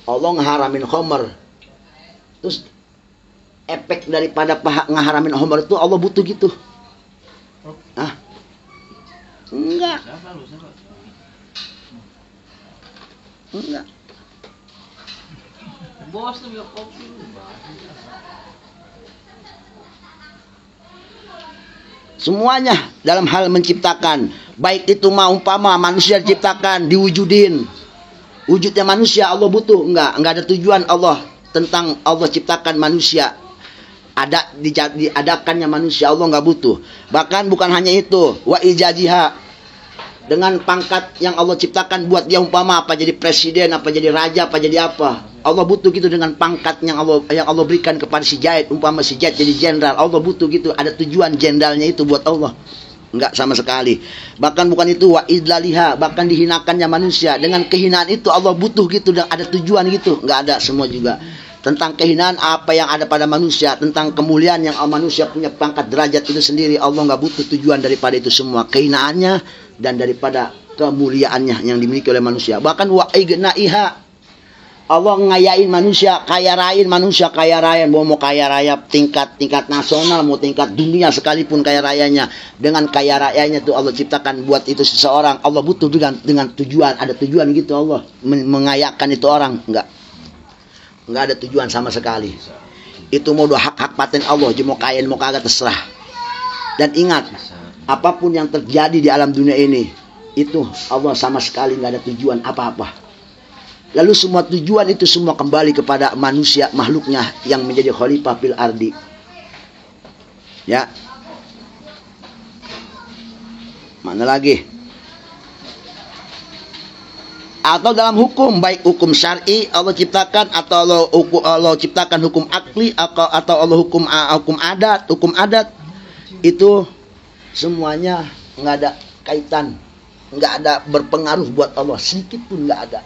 Allah ngeharamin khamr. Terus efek daripada ngeharamin khamr itu Allah butuh gitu. Ah. Enggak. Enggak. Bos tuh kopi. Semuanya dalam hal menciptakan, baik itu umpama manusia diciptakan, diwujudin. Wujudnya manusia Allah butuh, enggak ada tujuan Allah tentang Allah ciptakan manusia. Ada diadakannya manusia, Allah enggak butuh. Bahkan bukan hanya itu, wa ijaziha, dengan pangkat yang Allah ciptakan buat dia umpama apa jadi presiden, apa jadi raja, apa jadi apa. Allah butuh gitu dengan pangkat yang Allah berikan kepada si Zaid, umpama si Zaid jadi jenderal. Allah butuh gitu, ada tujuan jenderalnya itu buat Allah. Enggak sama sekali. Bahkan bukan itu, wa idlaliha, bahkan dihinakannya manusia. Dengan kehinaan itu Allah butuh gitu, dan ada tujuan gitu. Enggak ada semua juga. Tentang kehinaan apa yang ada pada manusia, tentang kemuliaan yang manusia punya pangkat derajat itu sendiri, Allah enggak butuh tujuan daripada itu semua. Kehinaannya dan daripada kemuliaannya yang dimiliki oleh manusia. Bahkan wa ignaiha, Allah ngayain manusia, kaya rayain manusia, kaya raya, mau kaya raya tingkat nasional, mau tingkat dunia sekalipun kaya rayanya. Dengan kaya rayanya itu Allah ciptakan buat itu seseorang. Allah butuh dengan tujuan, ada tujuan gitu Allah mengayakan itu orang. Enggak ada tujuan sama sekali. Itu mau hak paten Allah, mau kaya mau kagak terserah. Dan ingat, apapun yang terjadi di alam dunia ini, itu Allah sama sekali enggak ada tujuan apa-apa. Lalu semua tujuan itu semua kembali kepada manusia, makhluknya yang menjadi khalifah fil ardi. Ya. Mana lagi? Atau dalam hukum, baik hukum syar'i Allah ciptakan, atau Allah ciptakan hukum akli, atau Allah hukum adat, itu semuanya nggak ada kaitan, nggak ada berpengaruh buat Allah sedikit pun nggak ada.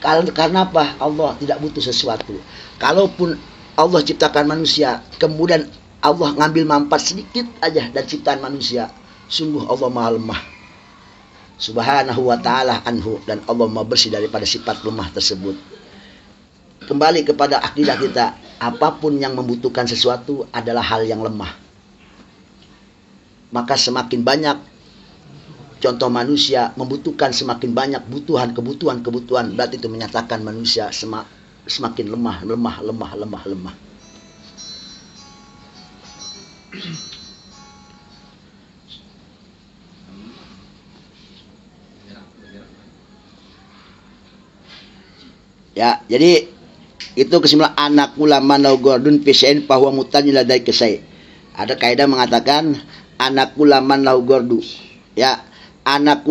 Karena apa? Allah tidak butuh sesuatu. Kalaupun Allah ciptakan manusia, kemudian Allah ngambil manfaat sedikit aja dari ciptaan manusia, sungguh Allah maha lemah. Subhanahu wa ta'ala anhu, dan Allah maha bersih daripada sifat lemah tersebut. Kembali kepada akidah kita, apapun yang membutuhkan sesuatu adalah hal yang lemah. Maka semakin banyak contoh manusia membutuhkan semakin banyak kebutuhan, berarti itu menyatakan manusia semakin lemah. Ya, jadi itu kesimpulan anak ulama naugordun pisain bahwa mutan ladai kesai. Ada kaidah mengatakan anak ulama naugordu. Ya, anak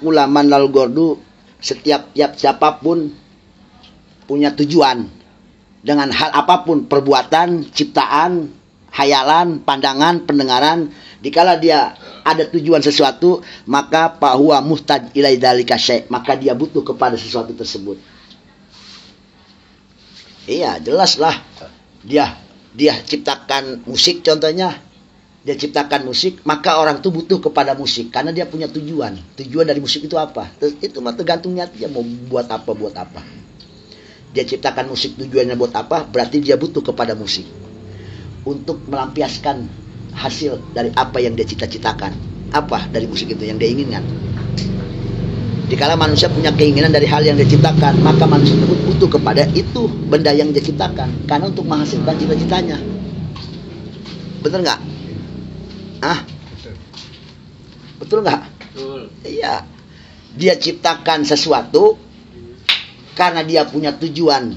ulama naugordu, setiap siapapun punya tujuan dengan hal apapun, perbuatan, ciptaan, hayalan, pandangan, pendengaran. Dikala dia ada tujuan sesuatu, maka bahwa muhtaj ilai dzalika syai', maka dia butuh kepada sesuatu tersebut. Iya, jelaslah. Dia ciptakan musik contohnya. Dia ciptakan musik, maka orang itu butuh kepada musik karena dia punya tujuan. Tujuan dari musik itu apa? Itu mah tergantung niatnya mau buat apa. Dia ciptakan musik tujuannya buat apa? Berarti dia butuh kepada musik untuk melampiaskan hasil dari apa yang dia cita-citakan. Apa dari musik itu yang dia inginkan? Dikala manusia punya keinginan dari hal yang dia ciptakan, maka manusia tersebut butuh kepada itu benda yang dia ciptakan karena untuk menghasilkan cita-citanya. Betul nggak? Betul nggak? Betul. Iya. Dia ciptakan sesuatu karena dia punya tujuan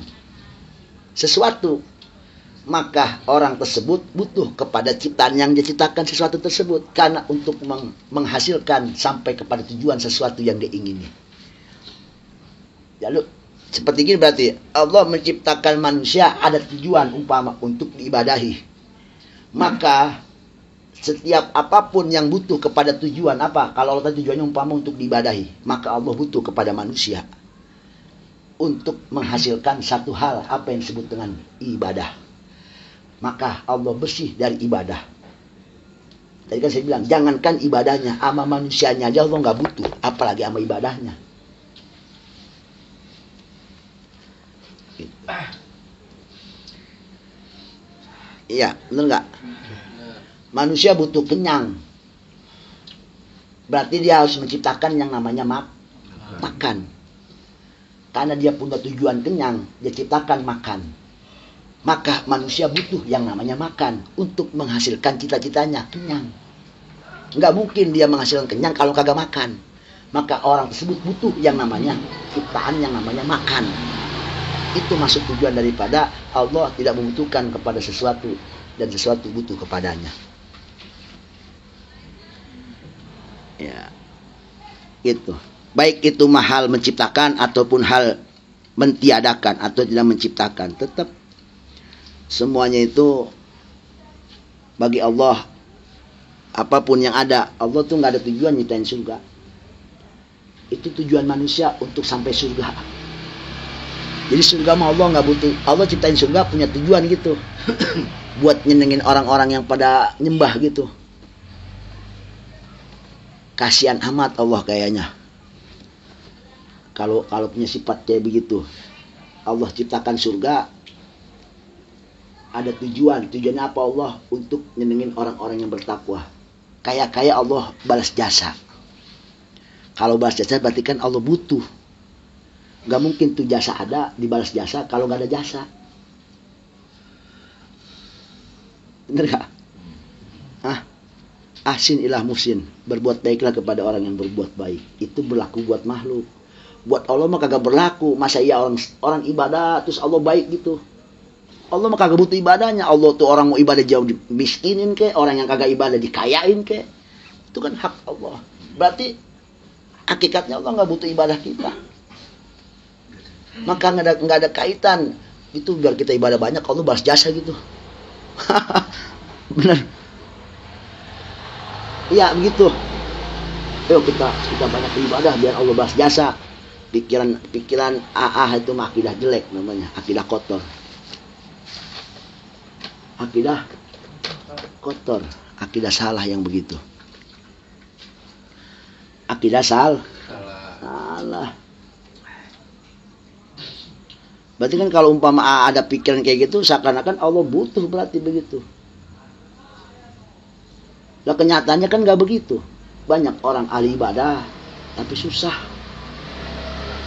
sesuatu, maka orang tersebut butuh kepada ciptaan yang dia ciptakan sesuatu tersebut karena untuk menghasilkan sampai kepada tujuan sesuatu yang dia ingini. Lalu seperti ini berarti Allah menciptakan manusia ada tujuan umpama untuk diibadahi. Maka setiap apapun yang butuh kepada tujuan apa? Kalau Allah tujuannya umpama untuk diibadahi, maka Allah butuh kepada manusia. untuk menghasilkan satu hal, apa yang disebut dengan ibadah. Maka Allah bersih dari ibadah. Tadi kan saya bilang, jangankan ibadahnya, sama manusianya aja Allah nggak butuh, apalagi sama ibadahnya. Iya, benar nggak? Manusia butuh kenyang. Berarti dia harus menciptakan yang namanya makan. Karena dia punya tujuan kenyang, dia ciptakan makan. Maka manusia butuh yang namanya makan untuk menghasilkan cita-citanya kenyang. Nggak mungkin dia menghasilkan kenyang kalau kagak makan. Maka orang tersebut butuh yang namanya ciptaan, yang namanya makan. Itu maksud tujuan daripada Allah tidak membutuhkan kepada sesuatu dan sesuatu butuh kepadanya. Ya, itu. Baik itu hal menciptakan ataupun hal mentiadakan atau tidak menciptakan, tetap semuanya itu bagi Allah. Apapun yang ada, Allah tuh nggak ada tujuan nyiptain surga. Itu tujuan manusia untuk sampai surga. Jadi surga mah Allah nggak butuh. Allah ciptain surga punya tujuan gitu, buat nyenengin orang-orang yang pada nyembah gitu. Kasihan amat Allah kayaknya. Kalau punya sifat kayak begitu. Allah ciptakan surga ada tujuan. Tujuannya apa Allah? Untuk nyenengin orang-orang yang bertakwa. Kayak Allah balas jasa. Kalau balas jasa berarti kan Allah butuh. Gak mungkin tuh jasa ada dibalas jasa kalau gak ada jasa. Bener gak? Ahsin ilah muhsin. Berbuat baiklah kepada orang yang berbuat baik. Itu berlaku buat makhluk. Buat Allah mah kagak berlaku. Masa iya orang ibadah terus Allah baik gitu? Allah mah kagak butuh ibadahnya. Allah tuh orang mau ibadah jauh dimiskinin ke, orang yang kagak ibadah dikayain ke. Itu kan hak Allah. Berarti hakikatnya Allah nggak butuh ibadah kita. Maka nggak ada kaitan. Itu biar kita ibadah banyak, Allah balas jasa gitu. Benar. Iya begitu. Yuk kita banyak ibadah biar Allah balas jasa. Pikiran itu mah akidah jelek namanya, akidah kotor. Akidah kotor, akidah salah yang begitu. Akidah salah. Berarti kan kalau umpama ada pikiran kayak gitu, seakan-akan Allah butuh, berarti begitu. Lah kenyataannya kan gak begitu. Banyak orang ahli ibadah tapi susah.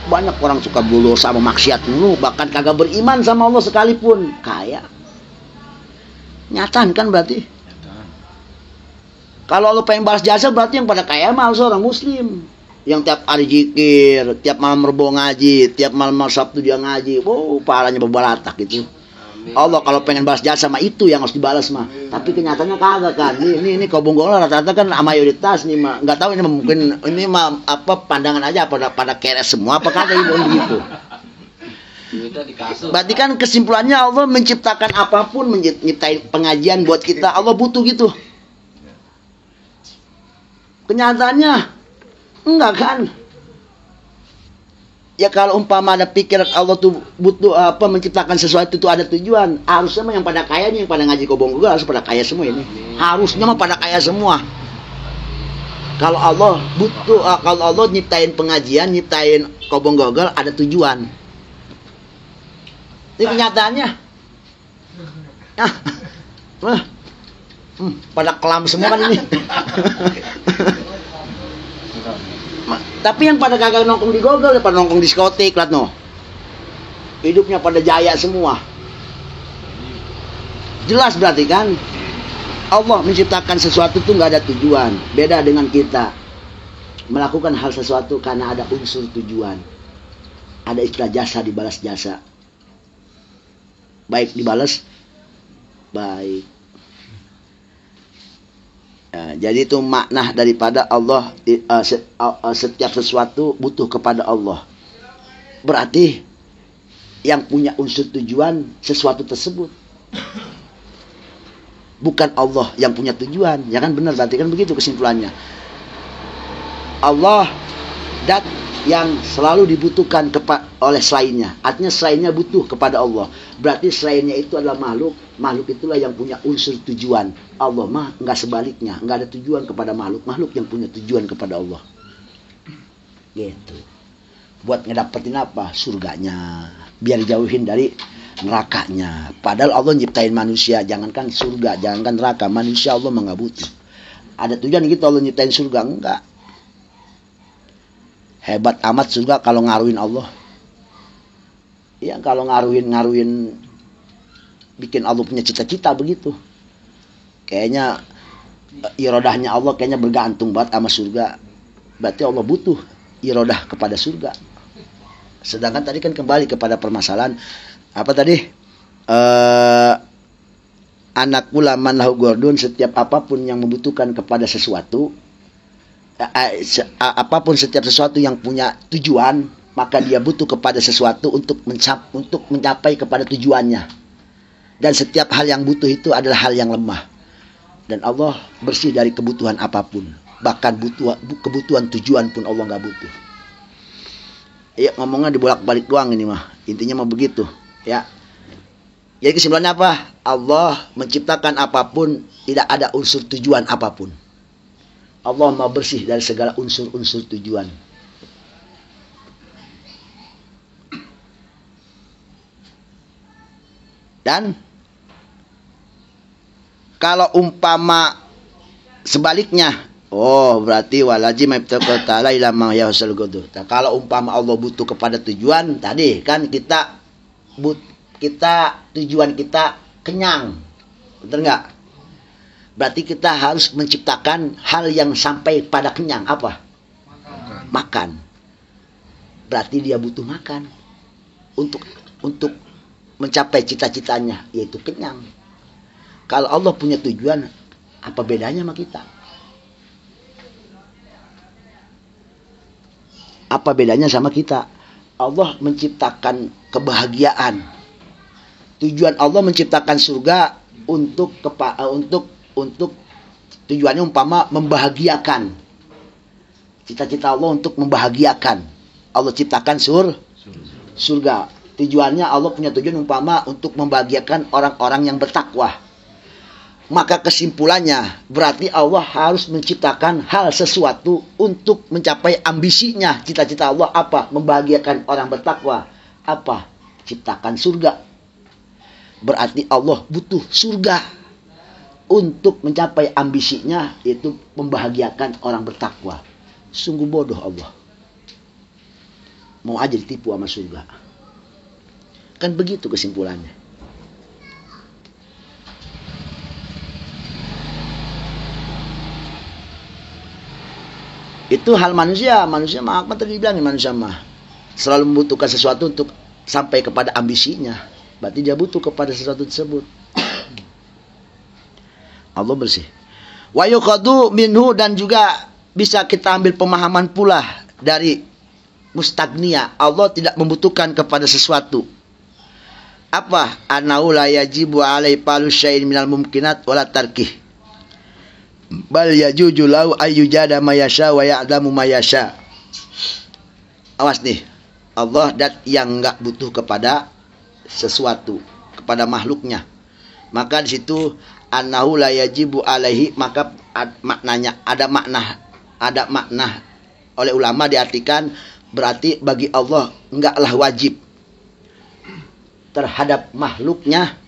Banyak orang suka bulur sama maksiat dulu, bahkan kagak beriman sama Allah sekalipun, kaya. Nyataan kan berarti. Kalau Allah pengen balas jasa berarti yang pada kaya mah harus orang muslim. Yang tiap hari zikir, tiap malam rebo ngaji, tiap malam Sabtu dia ngaji. Pahalanya berbalatak gitu. Allah kalau pengen balas jasa sama itu yang harus dibalas mah. Tapi kenyataannya kagak kan. Ini Kobonggolo rata-rata kan mayoritas nih mah. Enggak tahu ini mungkin ini mah apa pandangan aja pada keres semua apa kagak gitu. Berarti kan kesimpulannya Allah menciptakan apapun, menciptain pengajian buat kita, Allah butuh gitu. Kenyataannya enggak kan? Ya kalau umpama ada pikiran Allah tuh butuh apa menciptakan sesuatu itu ada tujuan, harusnya mah yang pada kaya nih, yang pada ngaji Kobonggolo harus pada kaya semua ini. Harusnya mah pada kaya semua. Kalau Allah butuh, kalau Allah nyiptain pengajian, nyiptain Kobonggolo ada tujuan. Ini kenyataannya. Pada kelam semua kan ini. Tapi yang pada kagak nongkrong di Google, pada nongkrong di diskotik, lihat no. Hidupnya pada jaya semua. Jelas berarti kan Allah menciptakan sesuatu itu nggak ada tujuan. Beda dengan kita melakukan hal sesuatu karena ada unsur tujuan. Ada istilah jasa dibalas jasa. Baik dibalas baik. Jadi itu makna daripada Allah, setiap sesuatu butuh kepada Allah. Berarti yang punya unsur tujuan sesuatu tersebut, bukan Allah yang punya tujuan. Ya kan benar, berarti kan begitu kesimpulannya. Allah yang selalu dibutuhkan oleh selainnya. Artinya selainnya butuh kepada Allah. Berarti selainnya itu adalah makhluk. Makhluk itulah yang punya unsur tujuan. Allah mah nggak sebaliknya, nggak ada tujuan kepada makhluk. Makhluk yang punya tujuan kepada Allah. Gitu. Buat ngedapetin apa? Surganya. Biar jauhin dari nerakanya. Padahal Allah nyiptain manusia. Jangankan surga, jangankan neraka. Manusia Allah mah nggak butuh. Ada tujuan gitu Allah nyiptain surga? Enggak. Hebat amat surga kalau ngaruhin Allah. Ya kalau ngaruhin bikin Allah punya cita-cita begitu. Kayaknya irodahnya Allah kayaknya bergantung banget sama surga. Berarti Allah butuh irodah kepada surga. Sedangkan tadi kan kembali kepada permasalahan apa tadi? Anak ulaman lahu gordun, setiap apapun yang membutuhkan kepada sesuatu, apapun setiap sesuatu yang punya tujuan, maka dia butuh kepada sesuatu untuk mencapai kepada tujuannya. Dan setiap hal yang butuh itu adalah hal yang lemah. Dan Allah bersih dari kebutuhan apapun. Bahkan kebutuhan tujuan pun Allah nggak butuh. Ya ngomongnya dibolak-balik doang ini mah. Intinya mah begitu. Ya. Jadi kesimpulannya apa? Allah menciptakan apapun, tidak ada unsur tujuan apapun. Allah mau bersih dari segala unsur-unsur tujuan. Dan kalau umpama sebaliknya, berarti walajim ibtaqal ta'ala ila ma yahsul gudu. Kalau umpama Allah butuh kepada tujuan, tadi kan kita tujuan kita kenyang. Betul enggak? Berarti kita harus menciptakan hal yang sampai pada kenyang. Apa? Makan. Berarti dia butuh makan untuk mencapai cita-citanya, yaitu kenyang. Kalau Allah punya tujuan, apa bedanya sama kita? Apa bedanya sama kita? Allah menciptakan kebahagiaan. Tujuan Allah menciptakan surga untuk tujuannya umpama membahagiakan. Cita-cita Allah untuk membahagiakan. Allah ciptakan surga. Tujuannya Allah punya tujuan umpama untuk membahagiakan orang-orang yang bertakwa. Maka kesimpulannya berarti Allah harus menciptakan hal sesuatu untuk mencapai ambisinya. Cita-cita Allah apa? Membahagiakan orang bertakwa. Apa? Ciptakan surga. Berarti Allah butuh surga untuk mencapai ambisinya, yaitu membahagiakan orang bertakwa. Sungguh bodoh Allah. Mau aja ditipu sama surga. Kan begitu kesimpulannya. Itu hal manusia. Manusia mah apa tadi bilang, manusia mah selalu membutuhkan sesuatu untuk sampai kepada ambisinya. Berarti dia butuh kepada sesuatu tersebut. Allah bersih. Wa yuqadu minhu, dan juga bisa kita ambil pemahaman pula dari mustagnia. Allah tidak membutuhkan kepada sesuatu. Apa? Anau la yajibu alai palu syai'in minal mumkinat wala tarkih. Bal yajuju lau ayyujada mayasha wa ya'damu mayasha. Awas nih. Allah dat yang enggak butuh kepada sesuatu, kepada makhluknya. Maka di situ annahu la yajibu alaihi, maka maknanya ada makna oleh ulama diartikan berarti bagi Allah enggaklah wajib terhadap makhluknya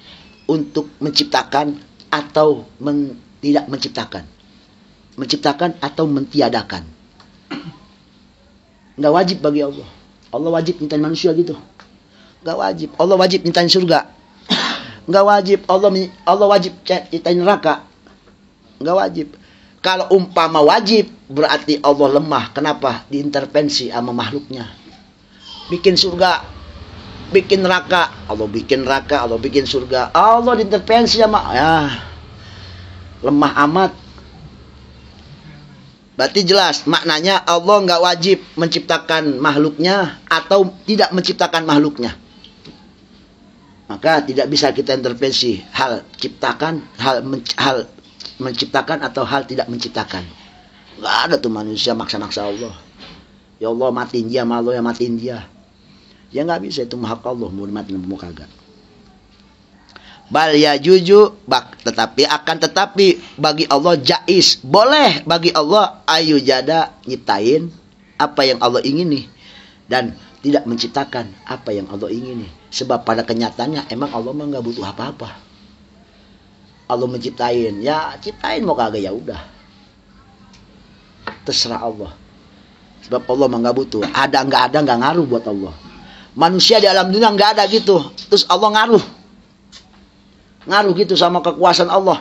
untuk menciptakan atau tidak menciptakan atau mentiadakan. Enggak wajib bagi Allah. Allah wajib nyiptain manusia gitu? Enggak wajib. Allah wajib nyiptain surga? Enggak wajib. Allah wajib nyiptain neraka? Enggak wajib. Kalau umpama wajib, berarti Allah lemah. Kenapa? Diintervensi sama makhluknya. Bikin surga, bikin neraka. Allah bikin neraka, Allah bikin surga. Allah diintervensi sama, lemah amat. Berarti jelas maknanya Allah nggak wajib menciptakan makhluknya atau tidak menciptakan makhluknya. Maka tidak bisa kita intervensi hal menciptakan atau hal tidak menciptakan. Nggak ada tuh manusia maksa-maksa Allah. Ya Allah matiin dia, Allah yang matiin dia. Ya nggak bisa, itu hak Allah, mau dimatiin mau kagak. Bal ya juju tetapi bagi Allah jais, boleh bagi Allah ayu jada nyiptain apa yang Allah ingini dan tidak menciptakan apa yang Allah ingini. Sebab pada kenyataannya emang Allah mah nggak butuh apa-apa. Allah menciptain, ya ciptain mau kagak ya udah. Terserah Allah. Sebab Allah mah nggak butuh. Ada nggak ngaruh buat Allah. Manusia di alam dunia nggak ada gitu. Terus Allah ngaruh gitu sama kekuasaan Allah.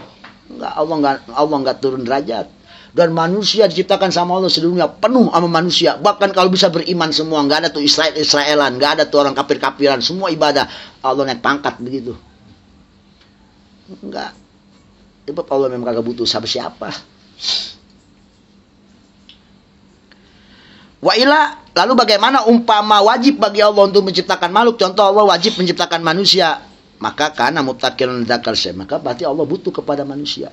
Allah nggak turun derajat. Dan manusia diciptakan sama Allah sedunia penuh sama manusia. Bahkan kalau bisa beriman semua, nggak ada tuh Israelan, nggak ada tuh orang kafir-kafiran, semua ibadah. Allah naik pangkat begitu. Enggak. Sebab Allah memang kagak butuh sama siapa. Wa ila, lalu bagaimana umpama wajib bagi Allah untuk menciptakan makhluk? Contoh Allah wajib menciptakan manusia. Maka karena mubtakiran lidakal syai, maka berarti Allah butuh kepada manusia.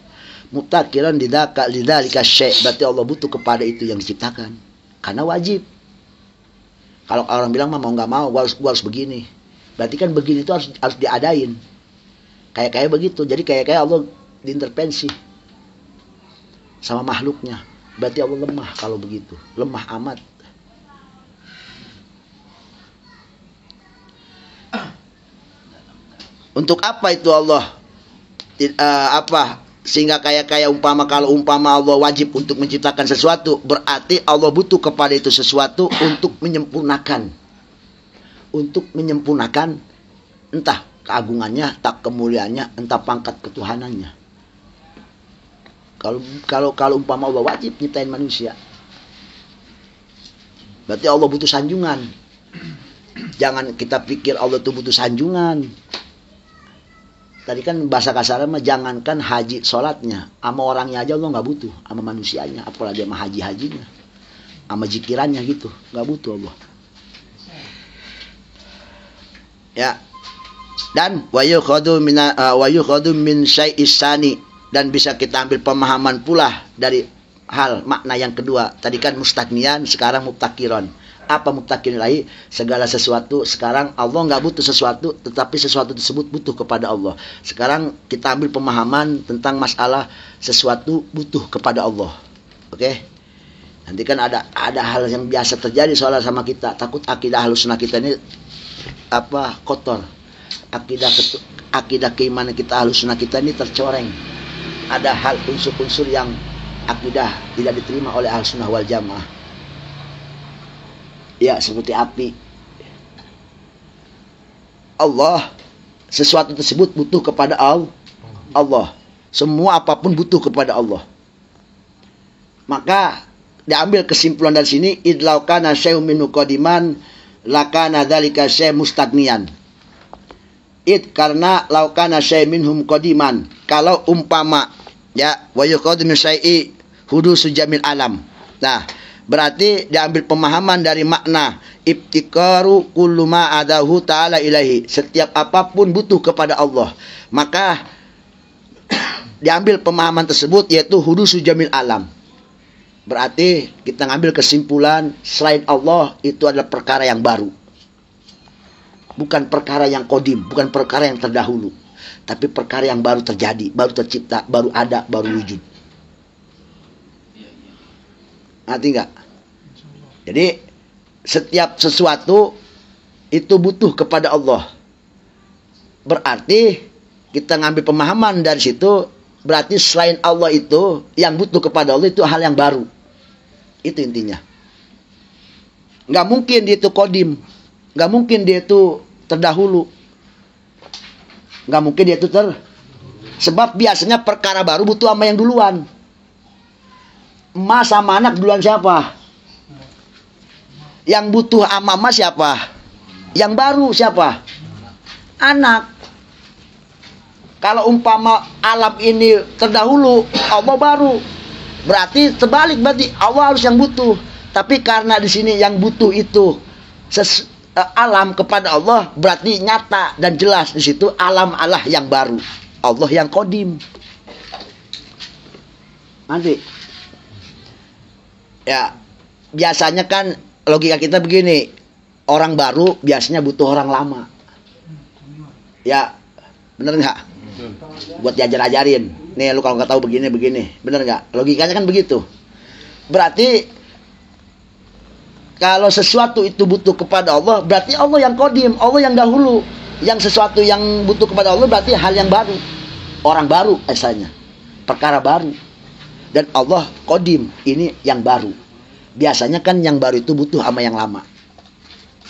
Mubtakiran lidalika syai, berarti Allah butuh kepada itu yang diciptakan. Karena wajib. Kalau orang bilang mau nggak mau, gua harus begini. Berarti kan begini itu harus diadain. Kayak begitu. Jadi kayak Allah diintervensi sama makhluknya. Berarti Allah lemah kalau begitu. Lemah amat. Untuk apa itu Allah? Sehingga kayak kalau umpama Allah wajib untuk menciptakan sesuatu, berarti Allah butuh kepada itu sesuatu untuk menyempurnakan entah keagungannya, tak kemuliaannya, entah pangkat ketuhanannya. Kalau umpama Allah wajib nyiptain manusia, berarti Allah butuh sanjungan. Jangan kita pikir Allah itu butuh sanjungan. Tadi kan bahasa kasarnya mah jangankan haji sholatnya, sama orangnya aja Allah nggak butuh, sama manusianya, apalagi sama hajinya, sama jikirannya gitu, nggak butuh Allah. Ya, dan wa yukhadu min syai'is sani, dan bisa kita ambil pemahaman pula dari hal makna yang kedua. Tadi kan mustagnian, sekarang mubtakiron. Apa mubtakirin lahi? Segala sesuatu. Sekarang Allah nggak butuh sesuatu, tetapi sesuatu tersebut butuh kepada Allah. Sekarang kita ambil pemahaman tentang masalah sesuatu butuh kepada Allah. Oke? Nanti kan ada hal yang biasa terjadi soal sama kita. Takut akidah Ahlussunnah kita ini kotor. Akidah keimanan kita Ahlussunnah kita ini tercoreng. Ada hal unsur-unsur yang akidah tidak diterima oleh Ahlussunnah wal Jamaah. Ya, seperti api. Allah, sesuatu tersebut butuh kepada Allah. Semua apapun butuh kepada Allah. Maka diambil kesimpulan dari sini, idlau kana syai'un minhu qadiman lakana dzalika syai' mustagniyan. Karena laukana syai' minhum qadiman, kalau umpama ya wa yuqadu min syai'i hudusu jamil alam. Nah, berarti diambil pemahaman dari makna ibtikaru kullu ma adahu ta'ala ilahi. Setiap apapun butuh kepada Allah. Maka diambil pemahaman tersebut yaitu hudusu jamil alam. Berarti kita ngambil kesimpulan selain Allah itu adalah perkara yang baru. Bukan perkara yang kodim, bukan perkara yang terdahulu. Tapi perkara yang baru terjadi, baru tercipta, baru ada, baru wujud. Ngerti nggak? Jadi setiap sesuatu itu butuh kepada Allah. Berarti kita ngambil pemahaman dari situ, berarti selain Allah itu yang butuh kepada Allah itu hal yang baru. Itu intinya. Nggak mungkin dia itu kodim, nggak mungkin dia itu terdahulu, nggak mungkin dia itu sebab biasanya perkara baru butuh sama yang duluan. Emas sama anak duluan siapa? Yang butuh sama emas siapa? Yang baru siapa? Anak. Kalau umpama alam ini terdahulu, Allah baru. Berarti terbalik, berarti Allah harus yang butuh. Tapi karena di sini yang butuh itu alam kepada Allah, berarti nyata dan jelas di situ alam Allah yang baru. Allah yang kodim. Nanti ya, biasanya kan logika kita begini, orang baru biasanya butuh orang lama. Ya, bener nggak? Buat diajar-ajarin. Nih, lu kalau nggak tahu begini, bener nggak? Logikanya kan begitu. Berarti kalau sesuatu itu butuh kepada Allah, berarti Allah yang kodim, Allah yang dahulu. Yang sesuatu yang butuh kepada Allah berarti hal yang baru, orang baru asalnya, perkara baru. Dan Allah kodim, ini yang baru. Biasanya kan yang baru itu butuh sama yang lama.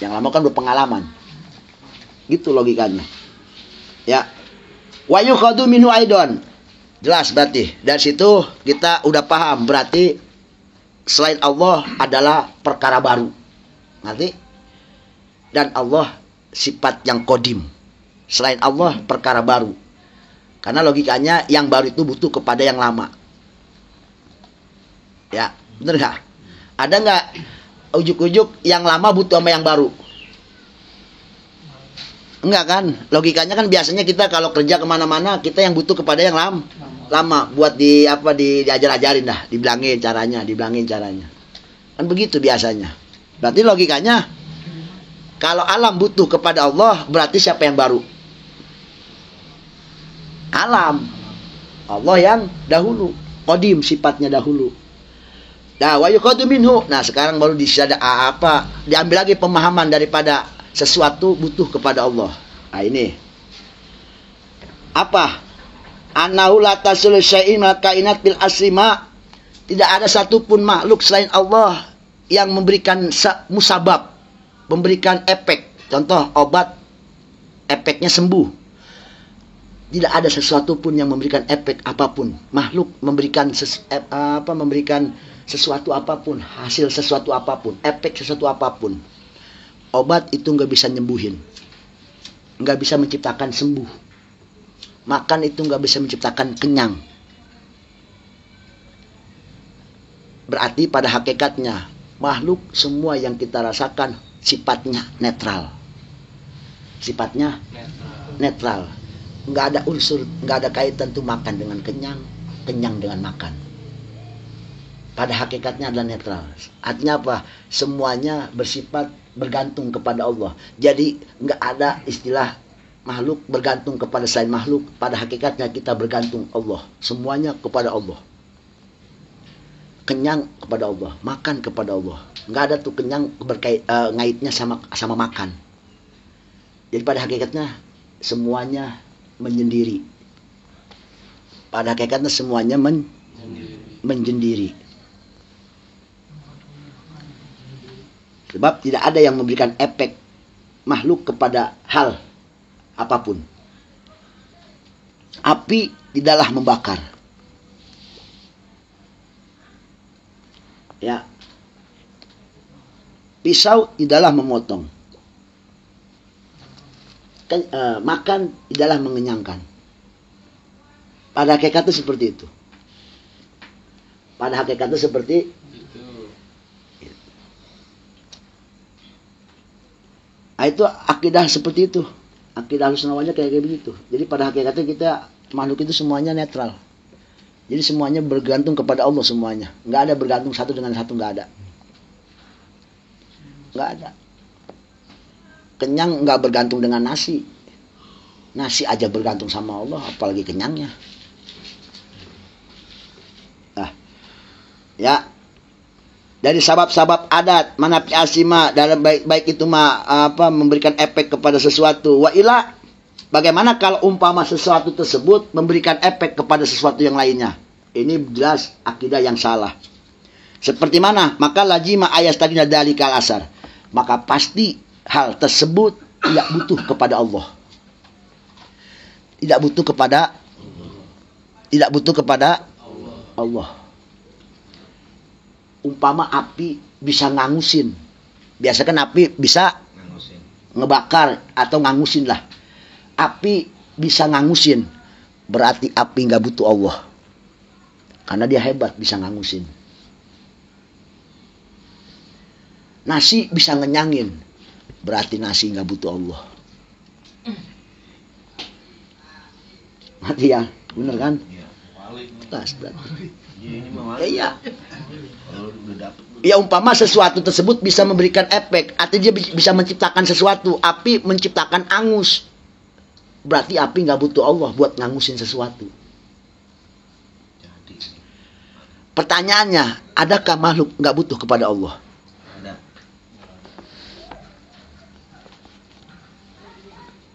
Yang lama kan berpengalaman. Gitu logikanya. Ya. Wa yukhadu minhu aidon. Jelas berarti. Dari situ kita udah paham. Berarti selain Allah adalah perkara baru. Ngerti? Dan Allah sifat yang kodim. Selain Allah perkara baru. Karena logikanya yang baru itu butuh kepada yang lama. Ya, bener nggak? Ada nggak ujuk-ujuk yang lama butuh sama yang baru? Enggak kan? Logikanya kan biasanya kita kalau kerja kemana-mana kita yang butuh kepada yang lama buat diajar-ajarin dah, dibilangin caranya. Kan begitu biasanya. Berarti logikanya kalau alam butuh kepada Allah, berarti siapa yang baru? Alam. Allah yang dahulu, qadim, sifatnya dahulu. Nah, wa yuqadu minhu. Nah, sekarang baru diambil lagi pemahaman daripada sesuatu butuh kepada Allah. Nah, ini. Apa? Annahu la tasul syai'in minal kainat bil asma. Tidak ada satupun makhluk selain Allah yang memberikan musabab, memberikan efek. Contoh obat, efeknya sembuh. Tidak ada sesuatu pun yang memberikan efek apapun. Makhluk memberikan memberikan sesuatu apapun, hasil sesuatu apapun, efek sesuatu apapun. Obat itu nggak bisa nyembuhin, nggak bisa menciptakan sembuh. Makan itu nggak bisa menciptakan kenyang. Berarti pada hakikatnya makhluk semua yang kita rasakan sifatnya netral. Sifatnya netral. Nggak ada unsur, nggak ada kaitan tuh makan dengan kenyang, kenyang dengan makan. Pada hakikatnya adalah netral. Artinya apa? Semuanya bersifat bergantung kepada Allah. Jadi nggak ada istilah makhluk bergantung kepada selain makhluk. Pada hakikatnya kita bergantung Allah. Semuanya kepada Allah. Kenyang kepada Allah, makan kepada Allah. Nggak ada tuh kenyang ngaitnya sama makan. Jadi pada hakikatnya semuanya menyendiri. Pada hakikatnya semuanya menyendiri. Sebab tidak ada yang memberikan efek makhluk kepada hal apapun. Api tidaklah membakar. Ya. Pisau tidaklah memotong. Makan tidaklah mengenyangkan. Pada hakikatnya seperti itu. Pada hakikatnya seperti itu. Nah, itu akidah seperti itu. Akidah Ahlussunnah kayak begitu. Jadi pada hakikatnya kita makhluk itu semuanya netral. Jadi semuanya bergantung kepada Allah semuanya. Nggak ada bergantung satu dengan satu, nggak ada. Nggak ada. Kenyang nggak bergantung dengan nasi. Nasi aja bergantung sama Allah, apalagi kenyangnya. Nah, ya. Dari sabab-sabab adat manafi asima dalam baik itu memberikan efek kepada sesuatu. Wa ila, bagaimana kalau umpama sesuatu tersebut memberikan efek kepada sesuatu yang lainnya? Ini jelas akidah yang salah. Seperti mana? Maka lazima ayastagina dalikal asar. Maka pasti hal tersebut tidak butuh kepada Allah. Tidak butuh kepada Allah. Umpama api bisa ngangusin. Biasa kan api bisa ngebakar atau ngangusin lah. Api bisa ngangusin. Berarti api nggak butuh Allah. Karena dia hebat bisa ngangusin. Nasi bisa ngenyangin. Berarti nasi nggak butuh Allah. Mati ya, bener kan? Jelas berarti. Ini mah Ya, iya. kalau udah dapet Ya umpama sesuatu tersebut bisa memberikan efek, atau dia bisa menciptakan sesuatu. Api menciptakan angus. Berarti api nggak butuh Allah buat ngangusin sesuatu. jadi Pertanyaannya, adakah makhluk nggak butuh kepada Allah? ada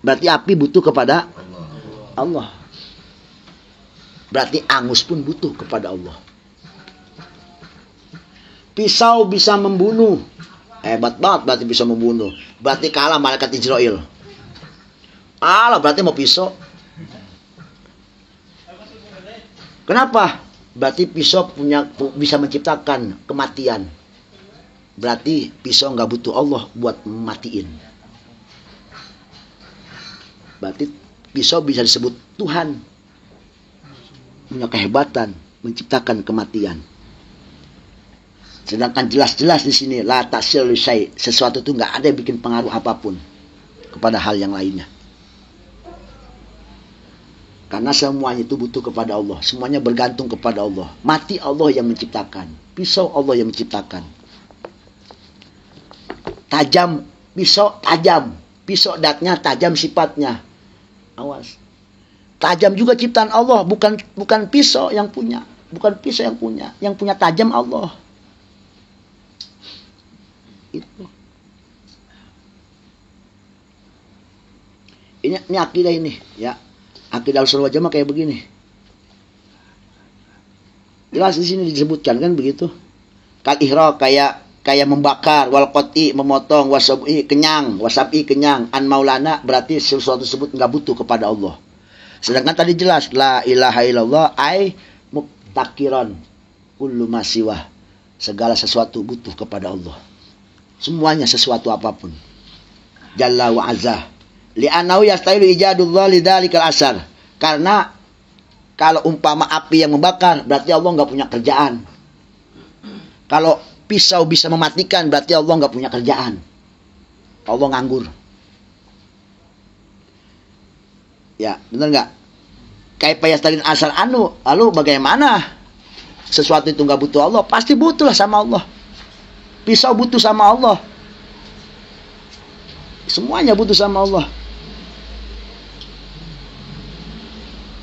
Berarti api butuh kepada Allah. Allah. Berarti angus pun butuh kepada Allah. Pisau bisa membunuh. Hebat banget berarti bisa membunuh. Berarti kalah malaikat Israel. Allah berarti mau pisau. Kenapa? Berarti pisau bisa menciptakan kematian. Berarti pisau nggak butuh Allah buat mematiin. Berarti pisau bisa disebut Tuhan. Punya kehebatan menciptakan kematian. Sedangkan jelas-jelas di sini la tasil syai, sesuatu itu nggak ada yang bikin pengaruh apapun kepada hal yang lainnya. Karena semuanya itu butuh kepada Allah, semuanya bergantung kepada Allah. Mati Allah yang menciptakan, pisau Allah yang menciptakan. Tajam, pisau tajam, pisau datnya tajam sifatnya. Awas. Tajam juga ciptaan Allah, bukan pisau yang punya, yang punya tajam Allah. Itu. Ini akidah ini, ya. Akidah Ahlussunnah wal Jamaah kayak begini. Jelas di sini disebutkan kan begitu. Kal ihraq kayak membakar, wal qati memotong, wasabi kenyang, an maulana berarti sesuatu tersebut enggak butuh kepada Allah. Sedangkan tadi jelas la ilaha illallah ai mubtakiran kullu ma siwa. Segala sesuatu butuh kepada Allah. Semuanya sesuatu apapun. Jalla wa azza. Li'annahu yastahilu ijadullah lidzalikal asar. Karena kalau umpama api yang membakar, berarti Allah enggak punya kerjaan. Kalau pisau bisa mematikan, berarti Allah enggak punya kerjaan. Allah nganggur. Ya, benar enggak? Kaifa yastalin asar lalu bagaimana? Sesuatu itu enggak butuh Allah, pasti butuhlah sama Allah. Pisau butuh sama Allah. Semuanya butuh sama Allah.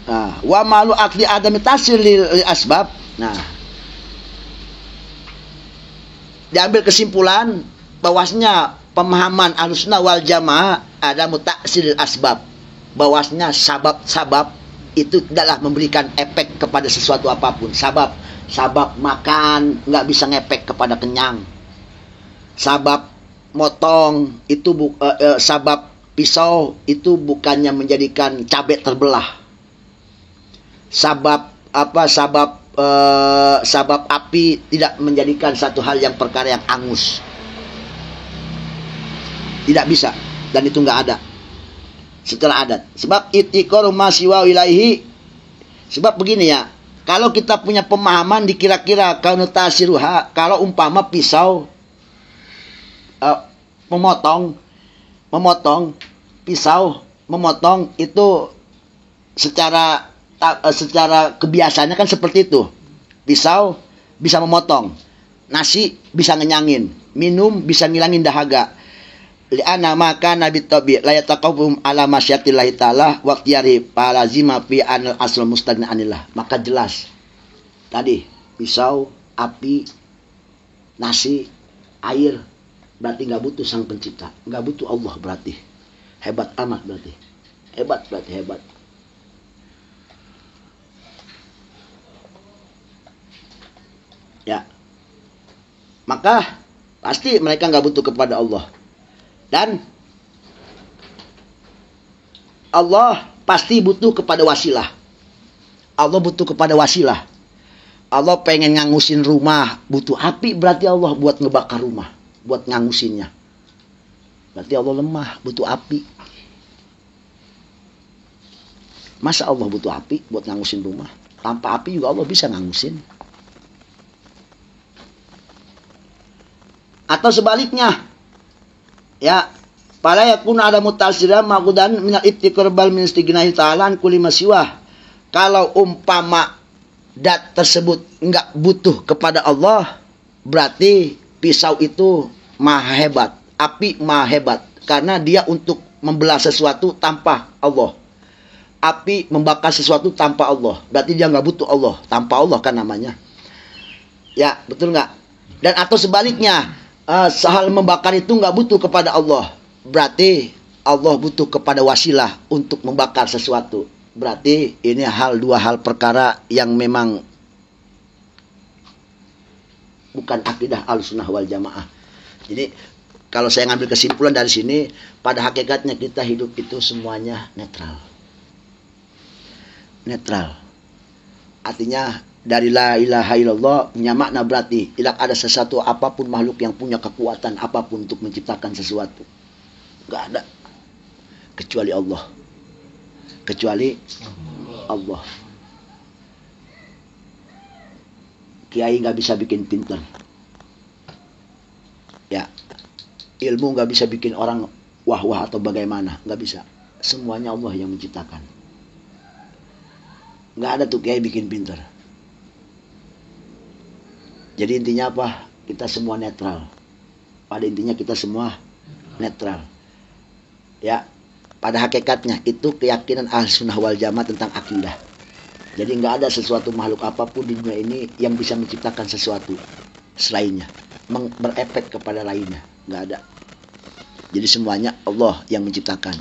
Nah, wa malu akli adami tasir lil asbab. Nah, diambil kesimpulan bahwasanya pemahaman Ahlussunnah wal Jamaah ada mutaksir asbab. Bahwasanya sabab itu tidaklah memberikan efek kepada sesuatu apapun. Sabab makan nggak bisa ngefek kepada kenyang. Sabab motong itu sabab pisau itu bukannya menjadikan cabai terbelah. Sabab api tidak menjadikan satu hal yang perkara yang angus. Tidak bisa, dan itu enggak ada setelah adat. Sebab ittiqaru ma siwa ilaihi. Sebab begini ya, kalau kita punya pemahaman dikira-kira kaunu tasiruha, kalau umpama pisau pisau memotong itu secara kebiasaannya kan seperti itu. Pisau bisa memotong, nasi bisa ngenyangin, minum bisa ngilangin dahaga. Li'anna maka nabi tabi la yataqawwum ala masyiatillahi ta'ala waqtiyari palazima fi anil asl mustagna anillah. Maka jelas tadi pisau, api, nasi, air berarti nggak butuh sang pencipta, nggak butuh Allah berarti. Hebat amat berarti. Hebat. Ya. Maka pasti mereka nggak butuh kepada Allah. Dan Allah pasti butuh kepada wasilah. Allah butuh kepada wasilah. Allah pengen ngangusin rumah, butuh api, berarti Allah buat ngebakar rumah, buat ngangusinnya. Berarti Allah lemah, butuh api. Masa Allah butuh api buat ngangusin rumah? Tanpa api juga Allah bisa ngangusin. Atau sebaliknya, ya, pala yakun ada mutasira maqudan minal ittiqar bal min istighnahi ta'ala an kulli masiwah. Kalau umpama dat tersebut enggak butuh kepada Allah, berarti pisau itu maha hebat, api maha hebat, karena dia untuk membelah sesuatu tanpa Allah. Api membakar sesuatu tanpa Allah, berarti dia nggak butuh Allah, tanpa Allah kan namanya. Ya, betul nggak? Dan atau sebaliknya, hal membakar itu nggak butuh kepada Allah, berarti Allah butuh kepada wasilah untuk membakar sesuatu. Berarti ini dua hal perkara yang memang bukan akidah Ahlussunnah wal Jamaah. Jadi kalau saya ngambil kesimpulan dari sini, pada hakikatnya kita hidup itu semuanya netral. Netral. Artinya dari la ilaha illallah punya makna berarti tidak ada sesuatu apapun makhluk yang punya kekuatan apapun untuk menciptakan sesuatu. Enggak ada. Kecuali Allah. Kecuali Allah. Kiai nggak bisa bikin pinter. Ya, ilmu nggak bisa bikin orang wah-wah atau bagaimana, nggak bisa. Semuanya Allah yang menciptakan. Nggak ada tuh kiai bikin pinter. Jadi intinya apa? Kita semua netral. Pada intinya kita semua netral. Ya, pada hakikatnya itu keyakinan Ahlussunnah wal Jamaah tentang akidah. Jadi nggak ada sesuatu makhluk apapun di dunia ini yang bisa menciptakan sesuatu selainnya, berefek kepada lainnya, nggak ada. Jadi semuanya Allah yang menciptakan.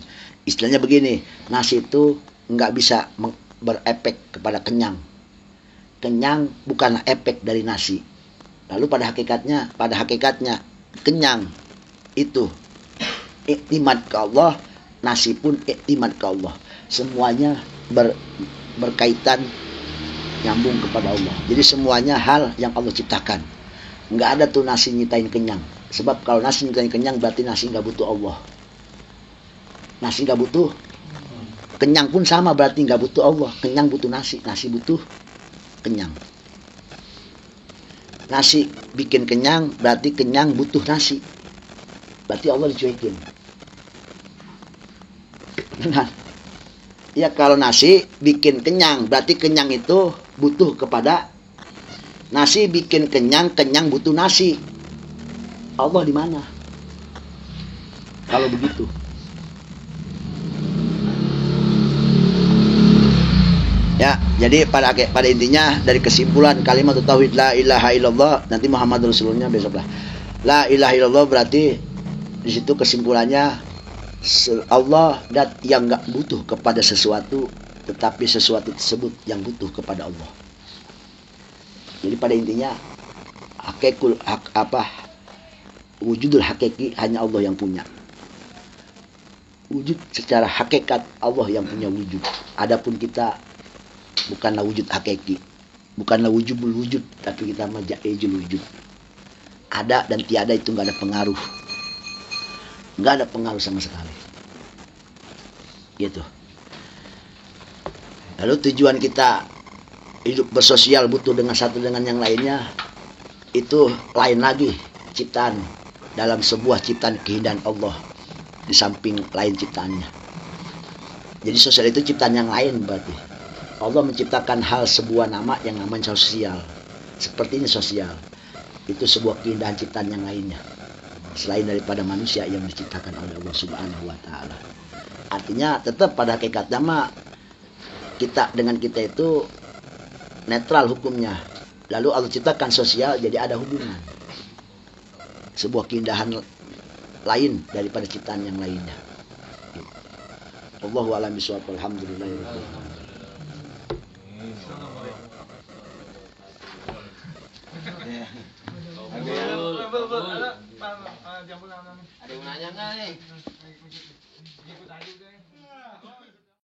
Istilahnya begini, nasi itu nggak bisa berefek kepada kenyang. Kenyang bukanlah efek dari nasi. Lalu pada hakikatnya kenyang itu iktimat ke Allah, nasi pun iktimat ke Allah. Semuanya berkaitan nyambung kepada Allah. Jadi semuanya hal yang Allah ciptakan. Nggak ada tuh nasi nyitain kenyang. Sebab kalau nasi nyitain kenyang berarti nasi nggak butuh Allah. Nasi nggak butuh. Kenyang pun sama berarti nggak butuh Allah. Kenyang butuh nasi. Nasi butuh kenyang. Nasi bikin kenyang berarti kenyang butuh nasi. Berarti Allah dicuekin. Benar. Ya kalau nasi bikin kenyang, berarti kenyang itu butuh kepada nasi. Bikin kenyang, kenyang butuh nasi. Allah di mana? Kalau begitu. Ya, jadi pada intinya dari kesimpulan kalimat tauhid la ilaha illallah, nanti Muhammad Rasulullah besoklah. La ilaha illallah berarti di situ kesimpulannya Allah dat yang nggak butuh kepada sesuatu, tetapi sesuatu tersebut yang butuh kepada Allah. Jadi pada intinya wujudul hakiki hanya Allah yang punya. Wujud secara hakikat Allah yang punya wujud. Adapun kita bukanlah wujud hakiki, bukanlah wujudul wujud, tapi kita majaizul wujud. Ada dan tiada itu nggak ada pengaruh. Nggak ada pengaruh sama sekali. Gitu. Lalu tujuan kita hidup bersosial butuh dengan satu dengan yang lainnya, itu lain lagi ciptaan dalam sebuah ciptaan keindahan Allah di samping lain ciptaannya. Jadi sosial itu ciptaan yang lain berarti. Allah menciptakan hal sebuah nama yang namanya sosial. Seperti ini sosial. Itu sebuah keindahan ciptaan yang lainnya. Selain daripada manusia yang diciptakan oleh Allah Subhanahu wa taala. Artinya tetap pada hakikatnya mah kita dengan kita itu netral hukumnya. Lalu Allah ciptakan sosial jadi ada hubungan. Sebuah keindahan lain daripada ciptaan yang lainnya. Allahu a'lam bishawab. Alhamdulillahirabbil alamin. Ada yang nanya nggak nih? Ikut aja guys.